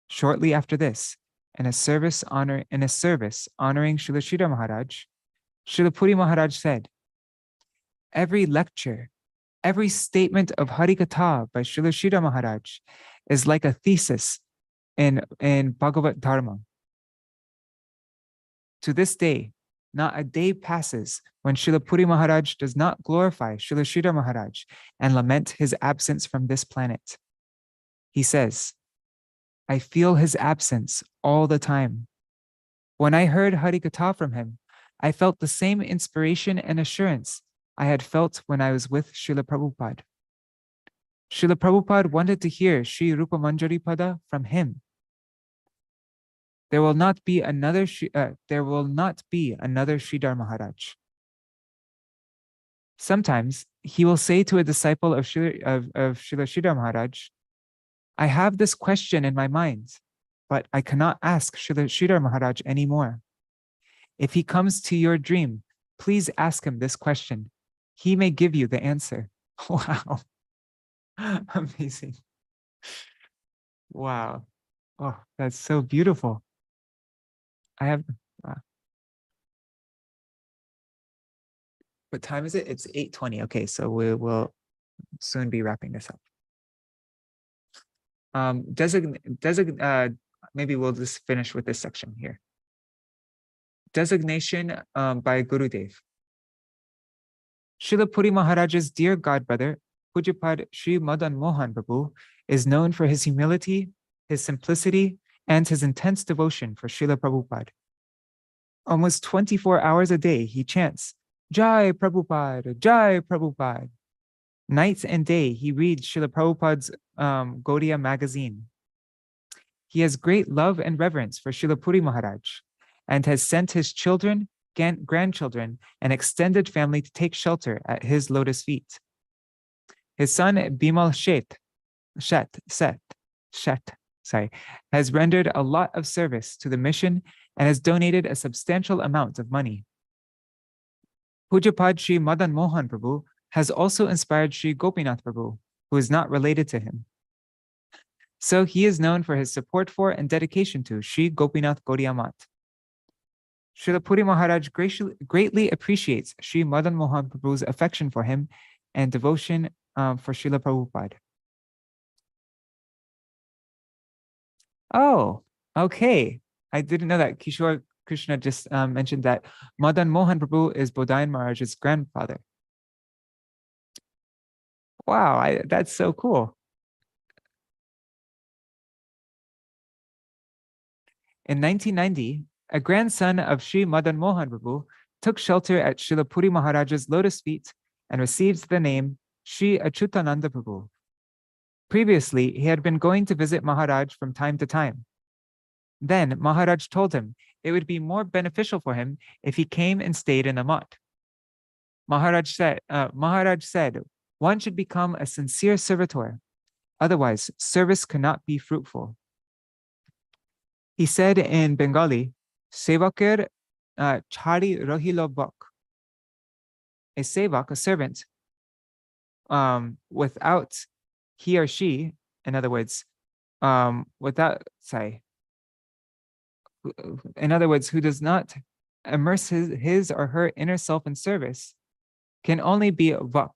Shortly after this, in a service honoring Śrīla Śrīla Mahārāja, Śrīla Purī Mahārāja said, every lecture, every statement of Harikatha by Śrīla Śrīla Mahārāja is like a thesis in Bhagavad Dharma. To this day, not a day passes when Śrīla Purī Mahārāja does not glorify Śrīla Śrīla Mahārāja and lament his absence from this planet. He says, I feel his absence all the time. When I heard Harikatha from him, I felt the same inspiration and assurance I had felt when I was with Srila Prabhupada. Srila Prabhupada wanted to hear Sri Rupa Manjari Pada from him. There will not be another Sridhar Maharaj. Sometimes he will say to a disciple of Srila Śrīla Maharaj, I have this question in my mind, but I cannot ask Srila Śrīla Maharaj anymore. If he comes to your dream, please ask him this question. He may give you the answer. Wow. Amazing. Wow. Oh, that's so beautiful. What time is it? It's 8:20. Okay, so we will soon be wrapping this up. maybe we'll just finish with this section here. Designation by Gurudev. Srila Purī Mahārāja's dear godbrother, Pujapad Sri Madan Mohan Prabhu, is known for his humility, his simplicity, and his intense devotion for Srila Prabhupada. Almost 24 hours a day, he chants, Jai Prabhupada, Jai Prabhupada. Night and day, he reads Srila Prabhupada's Gauḍīya magazine. He has great love and reverence for Srila Purī Mahārāja and has sent his children, grandchildren, and extended family to take shelter at his lotus feet. His son Bimal Shet has rendered a lot of service to the mission and has donated a substantial amount of money. Pujapad Sri Madan Mohan Prabhu has also inspired Sri Gopīnātha Prabhu, who is not related to him. So he is known for his support for and dedication to Sri Gopīnātha Gauḍīya Maṭha. Srila Purī Mahārāja greatly appreciates Sri Madan Mohan Prabhu's affection for him and devotion for Srila Prabhupada. Oh, okay. I didn't know that. Kishore Krishna just mentioned that Madan Mohan Prabhu is Bodhayan Mahārāja's grandfather. Wow, that's so cool. In 1990, a grandson of Sri Madan Mohan Prabhu took shelter at Srila Purī Mahārāja's lotus feet and received the name Sri Achyutananda Prabhu. Previously, he had been going to visit Mahārāja from time to time. Then Mahārāja told him it would be more beneficial for him if he came and stayed in the math. Mahārāja said, one should become a sincere servitor, otherwise service cannot be fruitful. He said in Bengali, Sevakir chhari rahilo bak. A sevak, a servant, without he or she, in other words, who does not immerse his or her inner self in service, can only be a vak,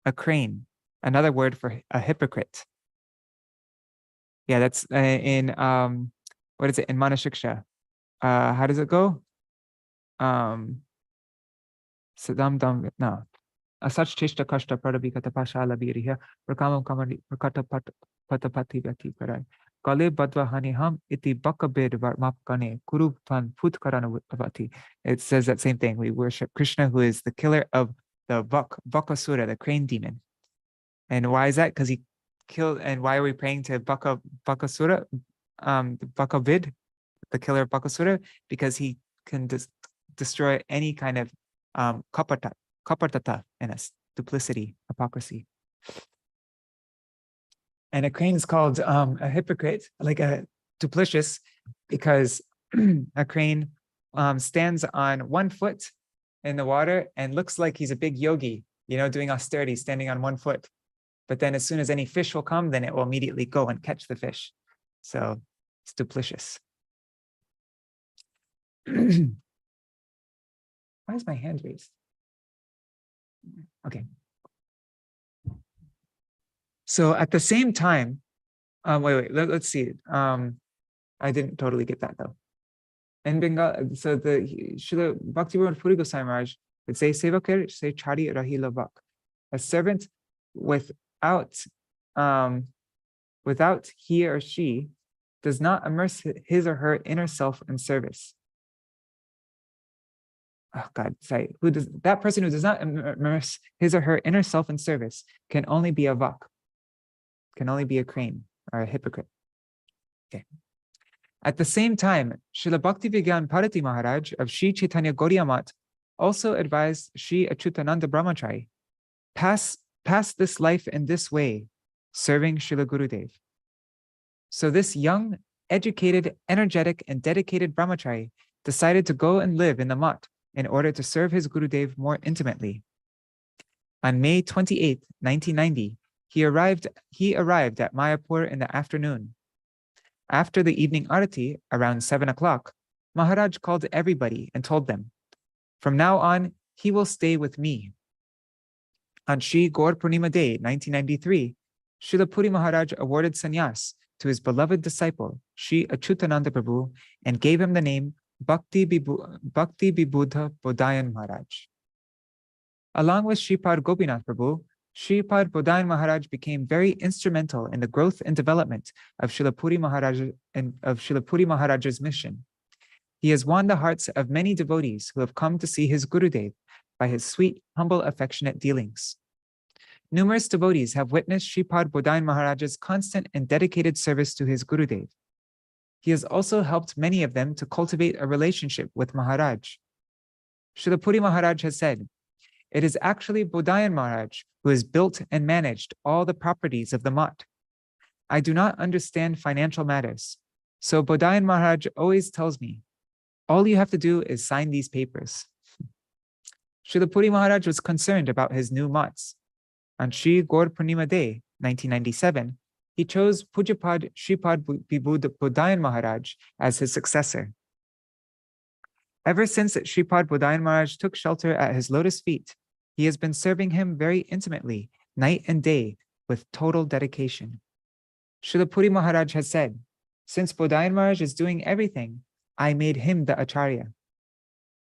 a crane, another word for a hypocrite. Yeah, that's in what is it in Manashiksha? How does it go? Sadam dam no. Asach chishta kashta pradabhikata pashala biriya prakamam kamani prakata patapati vyati karai kale badva hani ham iti bakabed mapkane kurubtan put karana avati. It says that same thing. We worship Krishna, who is the killer of the Bakasura, the crane demon. And why is that? Because he killed. And why are we praying to Bakasura, Bakavid, the killer of Bakasura? Because he can destroy any kind of kapatata in us, duplicity, hypocrisy. And a crane is called a hypocrite, like a duplicitous, because a crane stands on one foot in the water and looks like he's a big yogi, doing austerity, standing on one foot. But then as soon as any fish will come, then it will immediately go and catch the fish. So it's duplicitous. Why is my hand raised? Okay. So at the same time, let's see. I didn't totally get that though. In Bengal, so the Srila Bhakti Purī Gosvāmī Maharaj would say, Sevakir, say chhari rahilo bak. A servant without he or she does not immerse his or her inner self in service. Oh God, sorry. That person who does not immerse his or her inner self in service can only be a vak, can only be a crane or a hypocrite. Okay. At the same time, Srila Bhakti Vigyan Bharati Maharaj of Sri Chaitanya Gauḍīya Maṭha also advised Sri Achyutananda Brahmachari, pass this life in this way, serving Srila Gurudev. So this young, educated, energetic, and dedicated Brahmachari decided to go and live in the math in order to serve his Gurudev more intimately. On May 28, 1990, he arrived at Mayapur in the afternoon. After the evening arati, around 7 o'clock, Mahārāja called everybody and told them, from now on, he will stay with me. On Sri Gaur Purnima Day, 1993, Srila Purī Mahārāja awarded sannyas to his beloved disciple, Sri Achyutananda Prabhu, and gave him the name Bhakti Vibhuddha Bodhayan Maharaj. Along with Sripad Gopīnātha Prabhu, Sripad Bodhayan Maharaj became very instrumental in the growth and development of Srila Purī Mahāraja's mission. He has won the hearts of many devotees who have come to see his Gurudev by his sweet, humble, affectionate dealings. Numerous devotees have witnessed Sripad Bodhayan Maharaj's constant and dedicated service to his Gurudev. He has also helped many of them to cultivate a relationship with Mahārāja. Srila Purī Mahārāja has said, "It is actually Bodhayan Maharaj who has built and managed all the properties of the Math. I do not understand financial matters, so Bodhayan Maharaj always tells me, all you have to do is sign these papers." Srila Purī Mahārāja was concerned about his new Maths. On Sri Gaur Purnima Day, 1997, he chose Pujapad Sripad Vibhuddha Bodhayan Maharaj as his successor. Ever since Sripad Bodhayan Maharaj took shelter at his lotus feet, he has been serving him very intimately, night and day, with total dedication. Srila Purī Mahārāja has said, "Since Bodhayan Maharaj is doing everything, I made him the Acharya."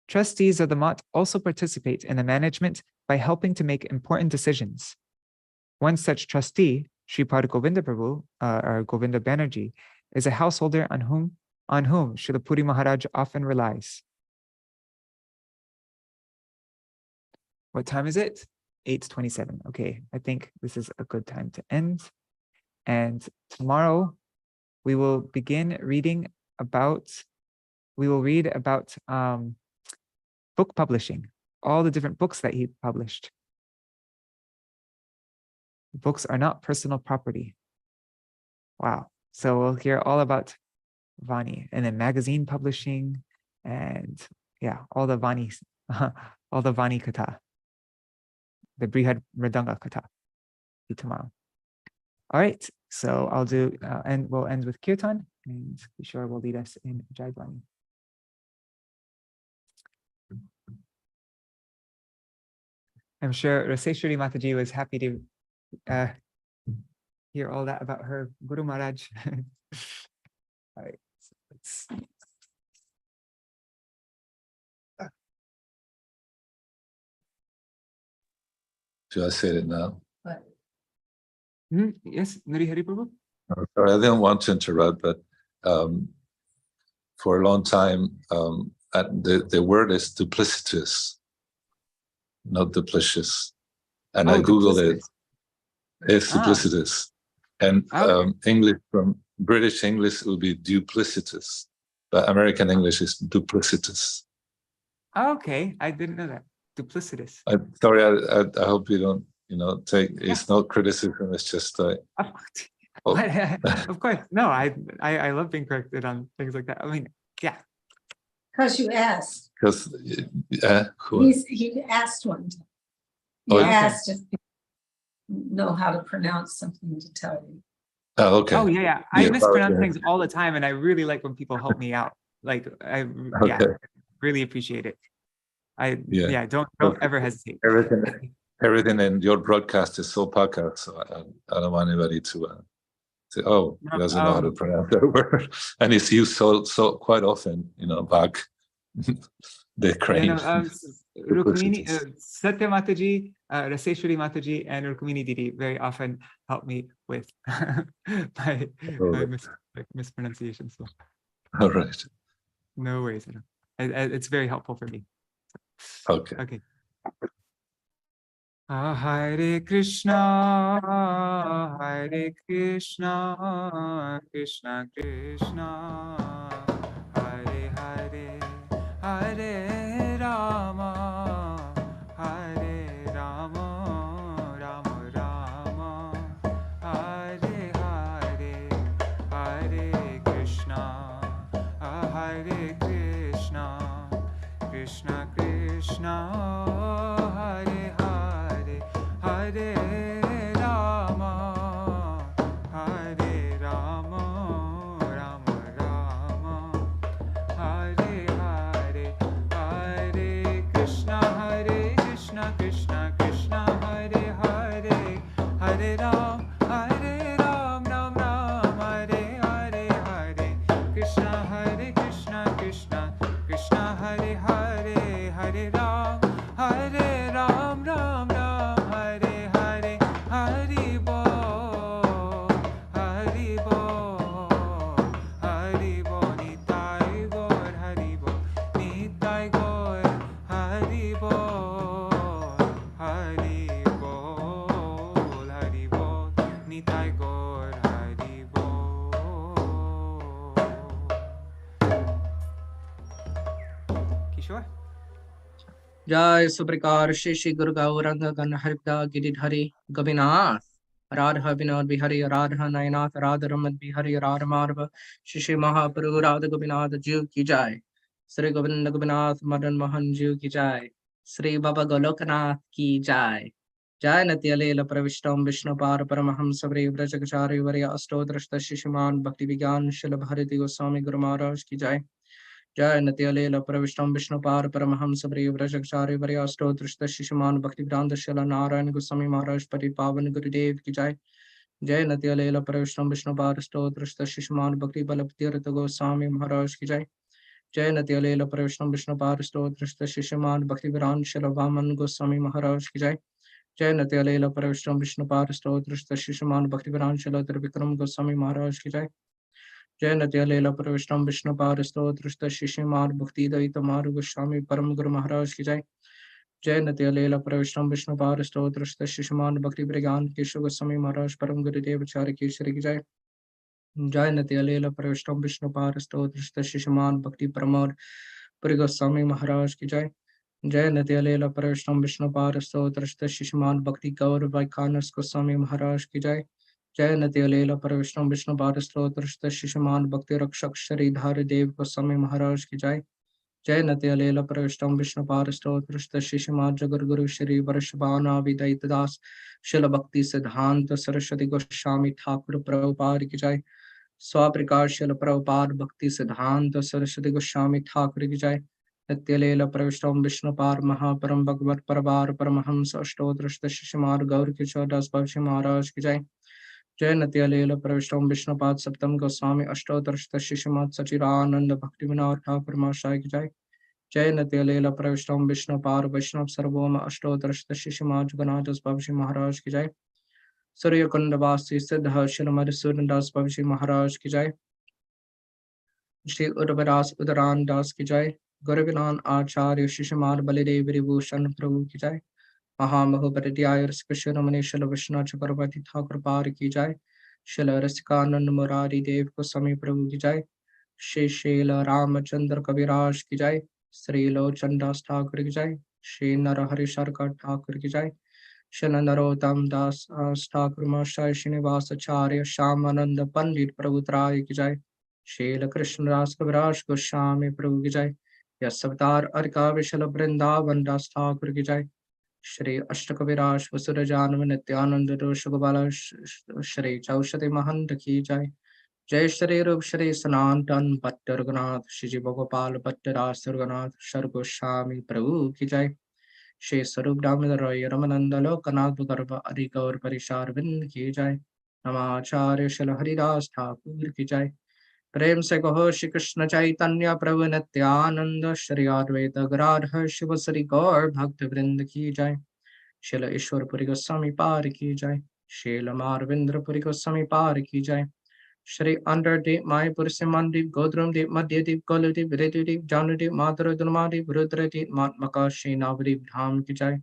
Trustees of the Math also participate in the management by helping to make important decisions. One such trustee, Sripad Govinda Prabhu, or Govinda Banerjee, is a householder on whom Srila Purī Mahārāja often relies. What time is it? 8:27. Okay, I think this is a good time to end. And tomorrow we will begin reading about, book publishing, all the different books that he published. Books are not personal property. Wow. So we'll hear all about Vani, and then magazine publishing, and yeah, all the Vani Katha, the Brihad Mridanga Katha tomorrow. All right, so I'll do, and we'll end with Kirtan, and Kishore will lead us in Jaivani. I'm sure Raseshwari Mātājī was happy to hear all that about her Guru Maharaj. All right, so let's. Should I say it now? Yes, Nari Hari Prabhu. Sorry, I didn't want to interrupt, but for a long time, the word is duplicitous, not duplicious. And I Googled it. It's duplicitous. And English, from British English, it would be duplicitous, but American English is duplicitous. Okay, I didn't know that. Duplicitous. Sorry, I hope you don't, take, it's not criticism, it's just Of course. No, I love being corrected on things like that. I mean, yeah. Because you asked. Because He asked one time. He asked if you know how to pronounce something to tell you. Oh, okay. Oh, yeah. I mispronounce things all the time, and I really like when people help me out. Like, really appreciate it. Don't ever hesitate. Everything in your broadcast is so podcast, so I don't want anybody to say, "Oh, he doesn't know how to pronounce that word," and it's used so quite often, back the crane. Rukmini, Satya Mātājī, Raseshwari Mātājī, and Rukmini Didi very often help me with my mispronunciation. So. All right. No worries. It's very helpful for me. Okay. Hare Krishna, Krishna Krishna, Hare Hare, Hare Rama, Rama Rama, Hare Hare, Hare Krishna, Krishna Krishna, Hare Hare, Hare Rama, Rama Rama, Hare Hare, Hare Krishna, Krishna Krishna, Hare Hare, Hare Ram, Ram Ram, Hare Krishna Krishna Krishna Hare Hare Hare Ram Ram Ram Hare Hare Hari Bol Hari Bol Hari Bol Nitai Gaur Hari Bol Nitai Gaur Hari Bol Hari Bol Hari Bol Nitai Gaur Hari Bol. Kishore? जय सुप्रकार श्री श्री गुरु गौरंग गण हरिदा गिरिधरि गोपीनाथ राधा विनोद बिहारी राधा नयनाथ राधा रमन बिहारी राधा माधव श्री श्री महाप्रभु राधा गोपीनाथ जीव की जय। श्री गोविंद गोपीनाथ मदन मोहन जीव की जय। श्री बाबा गोलोकनाथ की जय। जय नत्यलेल प्रविष्टम विष्णु पार परमहंस व्रजचारि वर्य अष्टोत्तरश्त शिशुमान भक्ति विज्ञान शिल भारती गोस्वामी गुरु महाराज की जय। जय नत्यलेल प्रविष्टम विष्णु पार परमहंस व्रजचारि वर्य अष्टोत्तरश्त शिशुमान भक्ति वेदांत शिल नारायण गोस्वामी महाराज पति पावन गुरुदेव की जय। जय नत्यलेल प्रविष्टम विष्णु पार अष्टोत्तरश्त शिशुमान भक्ति बल तीर्थ गोस्वामी महाराज की जय। जय नत्यलेल प्रविष्टम विष्णु पार अष्टोत्तरश्त शिशुमान भक्ति वेदांत शिल वामन गोस्वामी महाराज की जय। जय नत्यलेल प्रविष्टम विष्णु पार अष्टोत्तरश्त शिशुमान भक्ति वेदांत शिल त्रिविक्रम गोस्वामी महाराज की जय। जय नत्यलेल प्रविष्टम विष्णु पार अष्टोत्तरश्त शिशुमान भक्ति द्वैत मारु गोस्वामी परम गुरु महाराज की जय। जय नत्यलेल प्रविष्टम विष्णु पार अष्टोत्तरश्त शिशुमान भक्ति प्रज्ञान केशव गोस्वामी महाराज परम गुरुदेव आचार्य केशरी की जय। जय नत्यलेल प्रविष्टम विष्णु पार अष्टोत्तरश्त शिशुमान भक्ति प्रमोद पुरी गोस्वामी महाराज की जय। जय नत्यलेल प्रविष्टम विष्णु पार अष्टोत्तरश्त शिशुमान भक्ति गौर वैखानस गोस्वामी महाराज की जय। जय नत्यलेल प्रविष्टम विष्णु पार अष्टोत्तरश्त शिशुमान भक्ति रक्षक श्रीधर देव गोस्वामी महाराज की जय। जय नत्यलेल प्रविष्टम विष्णु पार अष्टोत्तरश्त शिशुमान जगद्गुरु श्री वर्षभाना विदयित दास शिल भक्ति सिद्धांत सरस्वती गोस्वामी ठाकुर प्रभुपाद की जय। स्वाप्रकाश शिल प्रभुपाद भक्ति सिद्धांत सरस्वती गोस्वामी ठाकुर की जय। नत्यलेल प्रविष्टम विष्णु पार महापरम भगवत परबार परमहंस अष्टोत्तरश्त शिशुमान गौर किशोर दास बाबूजी महाराज की जय। जय नत्यलेल प्रविष्टम विष्णुपाद सप्तम गोस्वामी अष्टोत्तरश्त शिशुमान सचिदानंद भक्ति विनोद ठाकुर महाशय की जय। जय नत्यलेल प्रविष्टम विष्णुपाद वैष्णव सर्वोम अष्टोत्तरश्त शिशुमान जगन्नाथ दास बाबूजी महाराज की जय। सूर्यकुंड वासी सिद्ध शिल मधुसूदन दास बाबूजी महाराज की जय। श्री उर्वरास उदरान दास की जय। गुरुविनान आचार्य शिशुमान बलिदेव विभूषण प्रभु की जय। महामहोपरित्याय रसिकशिरोमणि शिल विष्णु चक्रवर्ती ठाकुर पार की जय। शिल रसिकानंद मुरारी देव गोस्वामी प्रभु की जय। श्री शील रामचंद्र कविराज की जय। श्री लोचन दास ठाकुर की जय। श्री नरहरि शर्कर ठाकुर की जय। शिल नरोत्तम दास ठाकुर महाशय श्रीनिवासाचार्य श्यामानंद पंडित प्रभुत्राय की जय। शील कृष्णदास कविराज गोस्वामी प्रभु की जय। यश अवतार अर्का विशल वृंदावन दास ठाकुर की जय। श्री अष्टकविराज वसुर जानव नित्यानंद दोष गोपाल श्री चौषधि महंत की जय। जय श्री रूप श्री सनातन भट्ट रघुनाथ श्री भगोपाल भट्ट रास रघुनाथ शर गोस्वामी प्रभु की जय। श्री स्वरूप दामोदर रमनंद लोकनाथ गर्भ अरि गौर परिशार बिंद की जय। नमाचार्य शिल हरिदास ठाकुर की जय। प्रेम से कहो श्री कृष्ण चैतन्य प्रभु नित्यानंद श्री अद्वैत गदाधर शिव श्री गौर भक्त वृंद की जय। शिल ईश्वरपुरी गोस्वामी पार की जय। शील मारविंद्रपुरी गोस्वामी पार की जय। श्री अंडरदीप मायपुर सिमंदीप गोद्रमदीप मध्यदीप कलदीप ऋतुदीप जानदीप माधुर दुर्मादीप रुद्रदीप मात्मका श्री नवदीप धाम की जय।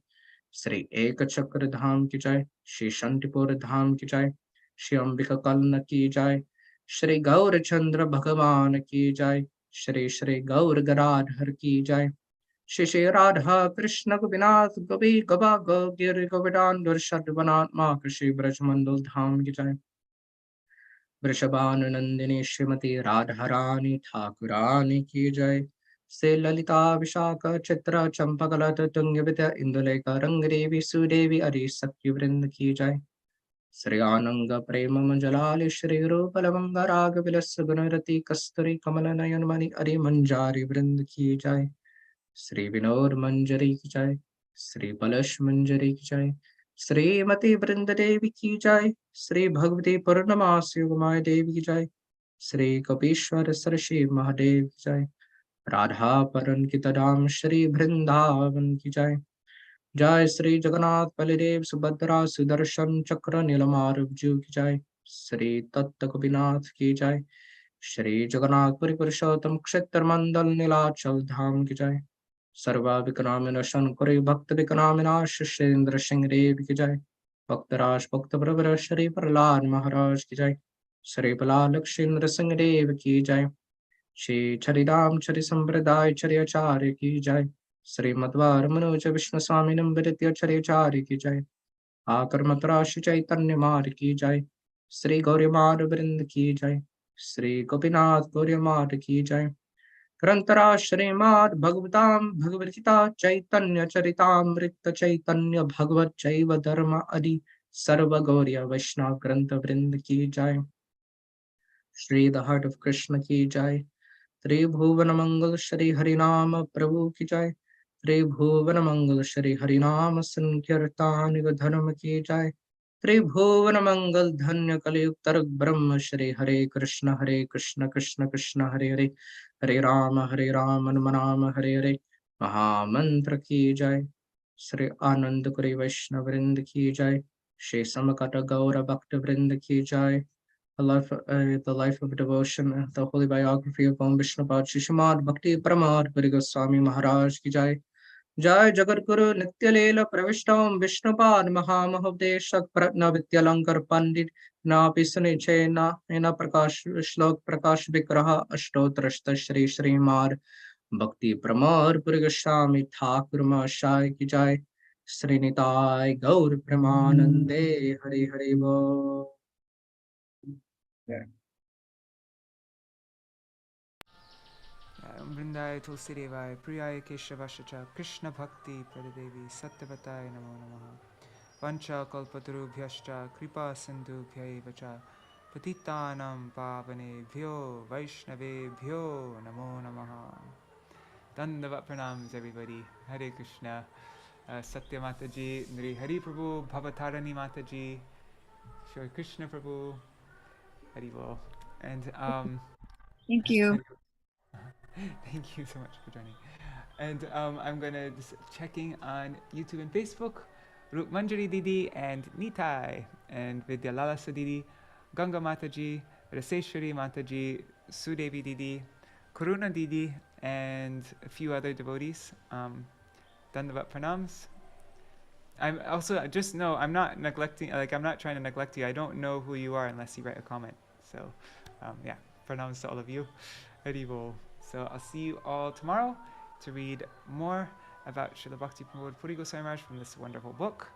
श्री एक चक्र धाम की जय। श्री शंतिपुर धाम की जय। श्री अंबिका कलन की जय। श्री गौर चंद्र भगवान की जय। श्री श्री गौर गदाधर की जय। श्री श्री राधा कृष्ण गोपीनाथ गोपी गोपा गोगिर गोविदान दुर्शद्वनात्मा कृषि ब्रजमंडल धाम की जय। वृषभानुनंदिनी श्रीमती राधा रानी ठाकुरानी की जय। से ललिता विशाख चित्र चंपकलत तुंग विद्या इंदुलेखा रंगदेवी सुदेवी अरि सखी वृंद की जय। श्री आनंद प्रेम मंजलाल श्री रूप लवंग राग विलस गुणरति कस्तूरी कमल नयन मणि अरि मंजारी वृंद की जय। श्री विनोद मंजरी की जय। श्री पलश मंजरी की जय। श्रीमती वृंद देवी की जय। श्री भगवती पूर्णमासी उमाय देवी की जय। Sri Kapishwar Sarshi Mahadev ki jai. Radha Paran ki Tadam Shri Vrindavan ki jai. Jai Sri Jagannath Baladev Subhadra Sudarshan Chakra Nilamarvju ki jai. Sri Tatta Gopīnātha ki jai. Shri Jagannath Puri Purushottam Kshetra Mandal Nilachal Dham ki jai. Sarva Vikramina Shankari Bhakta Vikramina Shishendra Singh Dev ki jai. Bhaktaraj Bhakta Pravara Shri Prahlad Mahārāja ki jai. Shri Palal Lakshmindra Singh Dev ki jai. Shri Charidam Chari Sampradaya Chari Acharya ki jai. Shri Madhvar Manoja Vishnu Swami Nambiritya Chari Acharya ki jai. Akarmatra Shri Chaitanya Mar ki jai. Shri Gauri Mar Vrind ki jai. Shri Gopīnātha Gauḍīya Maṭha ki jai. Grantara Śrīmad Bhagavatam Bhagavad Gita Chaitanya Charitamrita Chaitanya Bhagavad Jaiva Dharma Adi Sarva Gauriya Vaishnava Grantha Vrind ki jai. Shri the Heart of Krishna ki jai. Shri Bhuvana Mangal Shri Harinama Prabhu ki jai. Shri Bhuvana Mangal Shri Harinama Sankirtani Dharma ki jai. Shri Bhuvana Mangal Dhanya Kaliyuktar Brahma Shri Hare Krishna Krishna Krishna Hare Hare Hare Rama Manama Hare Hare Mahamantra ki jai. Shri Anand Kuri Vaishnava Vrind ki jai. Shri Samakata Gaura Bhakta Vrind ki jai. The life of devotion, the holy biography of Om Vishnu Srimad Bhakti Pramoda Puri Gosvāmī Mahārāja ki jai. Jai Jagat Guru Nitya Leela Pravishtam Vishnupad Mahamahopdeshak Pratna Vidyalankar Pandit Napi Suniche Ena Prakash Shlok Prakash Vikraha Ashtotrashta Shri Srimad Bhakti Pramoda Puri Gosvāmī Thakur Mahāshai ki jai. Sri Nitai Gaur Premanande Hari Hari Bo. Vrindaya Tulsi Devaya Priyaya Keshavashacha Krishna Bhakti Pradadevi Sattvatai Namo Namaha Vancha Kalpatarubhyascha Kripa Sindhubhyaivacha Patitanam Pavanebhyo Vaishnavebhyo Namo Namaha. Dandavat pranams everybody. Hare Krishna. Satya Mātājī, Nri Hari Prabhu, Bhavatarani Mātājī, Shri Krishna Prabhu, Hari Bol. And thank you. Thank you so much for joining. And I'm gonna just checking on YouTube and Facebook, Rup Manjari Didi and Nitai and Vidyalala Didi, Ganga Mātājī, Raseshwari Mātājī, Sudevi Didi, Karuna Didi, and a few other devotees. Dandavat pranams. I'm also, just know, I'm not neglecting, I'm not trying to neglect you. I don't know who you are unless you write a comment. So, yeah, pranams to all of you. Hari Bol. So I'll see you all tomorrow to read more about Śrīla Bhakti Pramoda Puri Gosvāmī Maharaj from this wonderful book.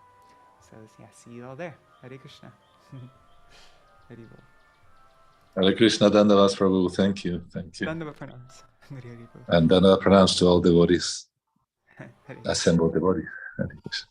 So, yeah, see you all there. Hare Krishna. Hari Bol. Hare Krishna, Dandavat Prabhu. Thank you. Dandavat pranams. And Dandavat pranams to all devotees. Assembled devotees. Hare Krishna.